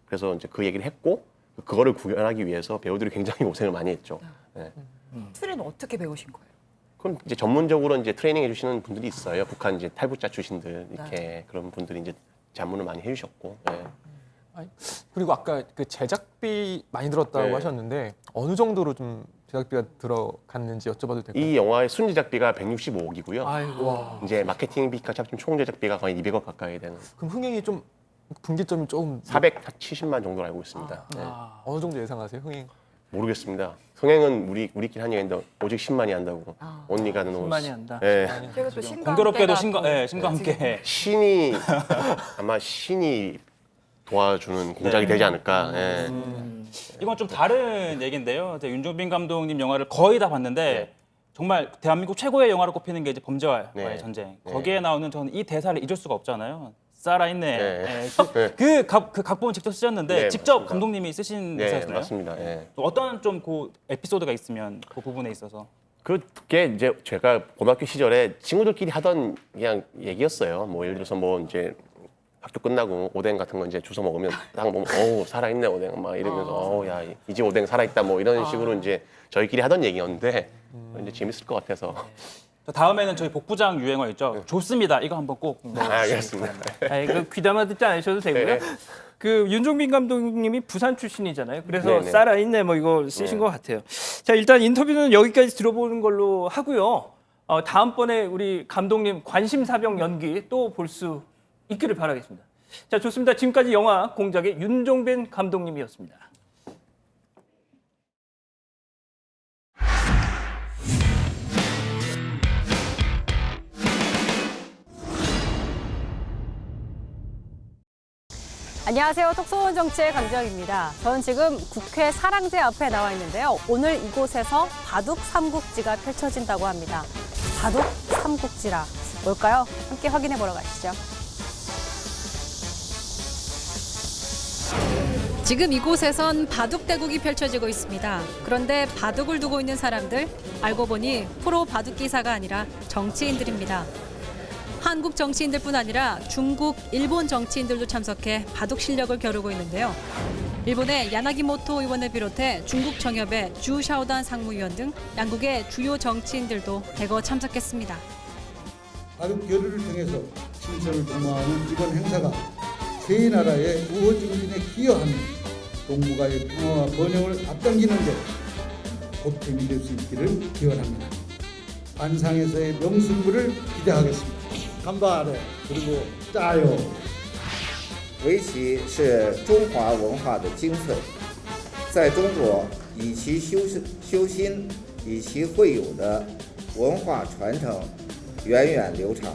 그래서 이제 그 얘기를 했고 그거를 구현하기 위해서 배우들이 굉장히 고생을 많이 했죠. 예. 추리는 어떻게 배우신 거예요? 그럼 이제 전문적으로 이제 트레이닝 해주시는 분들이 있어요. 북한 이제 탈북자 출신들 이렇게 그런 분들이 이제 자문을 많이 해주셨고. 예. 그리고 아까 그 제작비 많이 들었다고 네. 하셨는데 어느 정도로 좀 제작비가 들어갔는지 여쭤봐도 될까요? 이 영화의 순 제작비가 165억이고요. 아이고. 이제 마케팅비까지 합치면 총 제작비가 거의 200억 가까이 되는. 그럼 흥행이 좀 분기점이 조금 470만 정도로 알고 있습니다. 네. 어느 정도 예상하세요, 흥행? 모르겠습니다. 흥행은 우리끼리 한 얘기인데 오직 10만이 한다고. 온리가 는 10만이 한다. 네. 그리고 또 신과 공교롭게도 함께가 신과 함께 신이 아마 신이 도와주는 공작이 되지 않을까. 예. 이건 좀 다른 얘기인데요. 제가 윤종빈 감독님 영화를 거의 다 봤는데 정말 대한민국 최고의 영화로 꼽히는 게 이제 범죄와의 전쟁. 거기에 나오는 저는 이 대사를 잊을 수가 없잖아요. 살아있네. 그 각본은 직접 쓰셨는데 직접 맞습니다. 감독님이 쓰신 네, 대사였나요? 맞습니다. 예. 어떤 좀 그 에피소드가 있으면 그 부분에 있어서 그게 이제 제가 고등학교 시절에 친구들끼리 하던 그냥 얘기였어요. 뭐 예를 들어서 뭐 이제 학교 끝나고 오뎅 같은 거 이제 주워 먹으면 딱 보면 어우 살아있네 오뎅 막 이러면서 어우 야 이 집 오뎅 살아있다 뭐 이런 식으로 이제 저희끼리 하던 얘기였는데 이제 재밌을 것 같아서. 다음에는 저희 복부장 유행어 있죠. 좋습니다. 이거 한번 꼭. 알겠습니다. 그 귀담아 듣지 않으셔도 되고요. 네. 그 윤종빈 감독님이 부산 출신이잖아요. 그래서 네네. 살아있네 뭐 이거 쓰신 것 같아요. 자, 일단 인터뷰는 여기까지 들어보는 걸로 하고요. 다음번에 우리 감독님 관심사병 연기 또 볼 수 있기를 바라겠습니다. 자, 좋습니다. 지금까지 영화 공작의 윤종빈 감독님이었습니다. 안녕하세요. 톡소원 정치의 강지영입니다. 저는 지금 국회 사랑제 앞에 나와 있는데요. 오늘 이곳에서 바둑 삼국지가 펼쳐진다고 합니다. 바둑 삼국지라 뭘까요? 함께 확인해 보러 가시죠. 지금 이곳에선 바둑 대국이 펼쳐지고 있습니다. 그런데 바둑을 두고 있는 사람들 알고 보니 프로 바둑 기사가 아니라 정치인들입니다. 한국 정치인들뿐 아니라 중국, 일본 정치인들도 참석해 바둑 실력을 겨루고 있는데요. 일본의 야나기모토 의원을 비롯해 중국 정협의 주 샤오단 상무위원 등 양국의 주요 정치인들도 대거 참석했습니다. 바둑 교류를 통해서 친선을 도모하는 이번 행사가 세 나라의 우호 증진에 기여하는 동북아의 평화와 번영을 앞당기는 데 보탬이 될 수 있기를 기원합니다. 안상에서의 명승부를 기대하겠습니다. 간발에 그리고 짜요. 围棋是中华文化的精粹，在中国以其修心、以其会友的文化传承源远流长。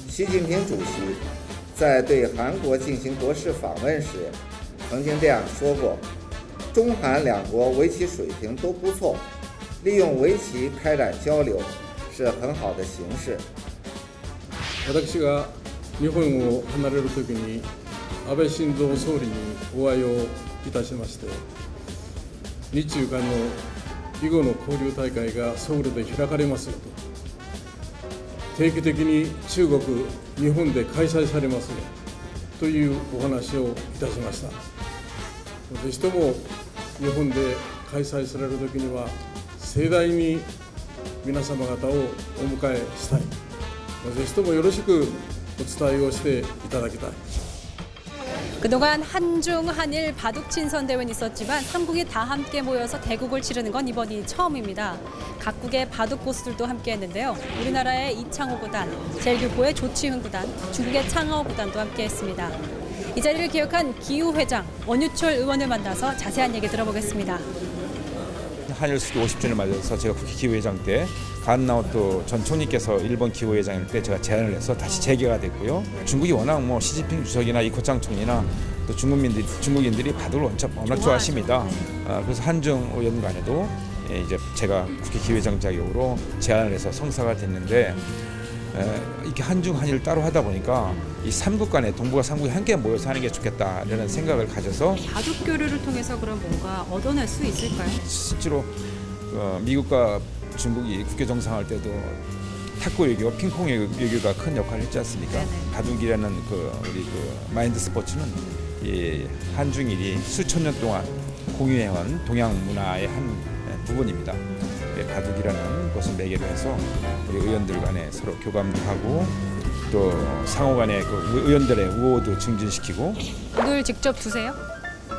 习近平主席在对韩国进行国事访问时，曾经这样说过：中韩两国围棋水平都不错，利用围棋开展交流是很好的形式。私が日本を離れるときに安倍晋三総理にお会いをいたしまして、日中間の囲碁の交流大会がソウルで開かれますよと、定期的に中国、日本で開催されますよというお話をいたしました。ぜひとも日本で開催されるときには盛大に皆様方をお迎えしたい。ぜひともよろしくお伝えをしていただきたい。 그동안 한중, 한일 바둑 친선 대회는 있었지만 삼국이 다 함께 모여서 대국을 치르는 건 이번이 처음입니다. 각국의 바둑 고수들도 함께 했는데요. 우리나라의 이창호 구단, 제일교포의 조치훈 구단, 중국의 창하오 구단도 함께 했습니다. 이 자리를 기억한 기후 회장 원유철 의원을 만나서 자세한 얘기 들어보겠습니다. 한일 수교 50주년을 맞아서 제가 국회 기후회장 때 간나오토 전 총리께서 일본 기후회장일 때 제가 제안을 해서 다시 재개가 됐고요. 중국이 워낙 뭐 시진핑 주석이나 이코창 총리나 또 중국인들이 바둑을 워낙 좋아하십니다. 그래서 한중 의원 간에도 이제 제가 국회 기후회장 자격으로 제안을 해서 성사가 됐는데 이렇게 한중 한일 따로 하다 보니까 이 삼국 간에 동북아 삼국이 함께 모여서 하는 게 좋겠다라는 생각을 가져서 바둑 교류를 통해서 그럼 뭔가 얻어낼 수 있을까요? 실제로 미국과 중국이 국교 정상할 때도 탁구 외교, 핑퐁 외교가 큰 역할을 했지 않습니까? 바둑이라는 우리 마인드 스포츠는 이 한중일이 수천 년 동안 공유해온 동양 문화의 한 부분입니다. 바둑이라는 것을 매개로 해서 우리 의원들 간에 서로 교감도 하고 또 상호 간에 의원들의 우호도 증진시키고. 오늘 직접 두세요?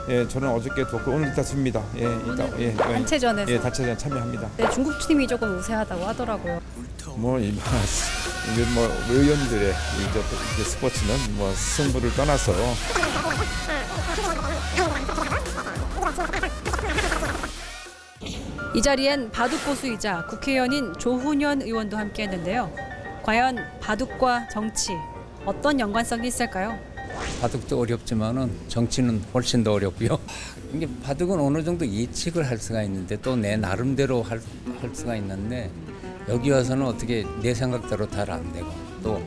예, 저는 어저께 뒀고 오늘 이따 씁니다. 예, 이따 단체전에서? 예, 단체전 참여합니다. 네, 중국 팀이 조금 우세하다고 하더라고요. 이게 의원들의 이제 스포츠는 승부를 떠나서 이 자리엔 바둑 고수이자 국회의원인 조훈현 의원도 함께했는데요. 과연 바둑과 정치 어떤 연관성이 있을까요? 바둑도 어렵지만은 정치는 훨씬 더 어렵고요. 이게 바둑은 어느 정도 예측을 할 수가 있는데 또 내 나름대로 할 수가 있는데 여기 와서는 어떻게 내 생각대로 잘 안 되고 또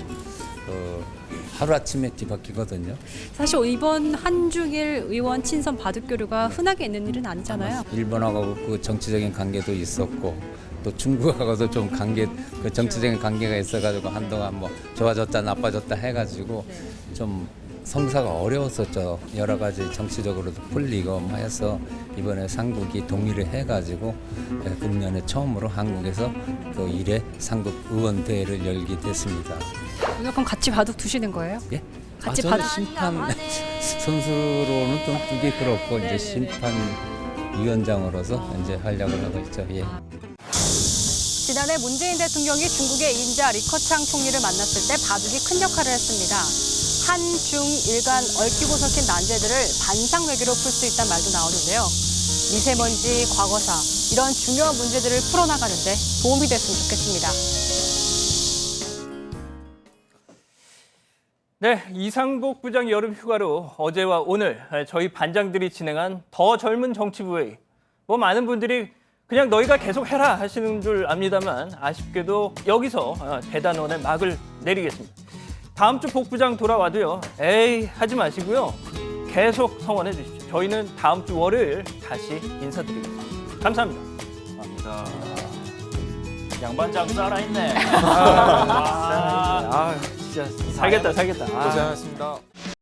하루아침에 뒤바뀌거든요. 사실 이번 한중일 의원 친선 바둑 교류가 흔하게 있는 일은 아니잖아요. 일본하고 그 정치적인 관계도 있었고 또 중국하고도 좀 정치적인 관계가 있어가지고 한동안 좋아졌다 나빠졌다 해가지고 좀 성사가 어려웠었죠. 여러 가지 정치적으로도 풀리고 해서 이번에 삼국이 동의를 해가지고 금년에 처음으로 한국에서 그 1회 삼국 의원 대회를 열게 됐습니다. 오늘 그럼 같이 바둑 두시는 거예요? 예? 같이 저는 바둑 심판 선수로는 좀 두기 그렇고 이제 심판위원장으로서 이제 하려고 하고 있죠. 예. 지난해 문재인 대통령이 중국의 인자 리커창 총리를 만났을 때 바둑이 큰 역할을 했습니다. 한중일 간 얽히고 설킨 난제들을 반상 외교로 풀 수 있다는 말도 나오는데요. 미세먼지, 과거사 이런 중요한 문제들을 풀어나가는 데 도움이 됐으면 좋겠습니다. 네, 이상복 부장 여름 휴가로 어제와 오늘 저희 반장들이 진행한 더 젊은 정치부회의. 많은 분들이 그냥 너희가 계속 해라 하시는 줄 압니다만 아쉽게도 여기서 대단원의 막을 내리겠습니다. 다음 주 복부장 돌아와도요. 에이 하지 마시고요. 계속 성원해 주십시오. 저희는 다음 주 월요일 다시 인사드리겠습니다. 감사합니다. 양반장 살아있네. 진짜 살겠다. 고생하셨습니다.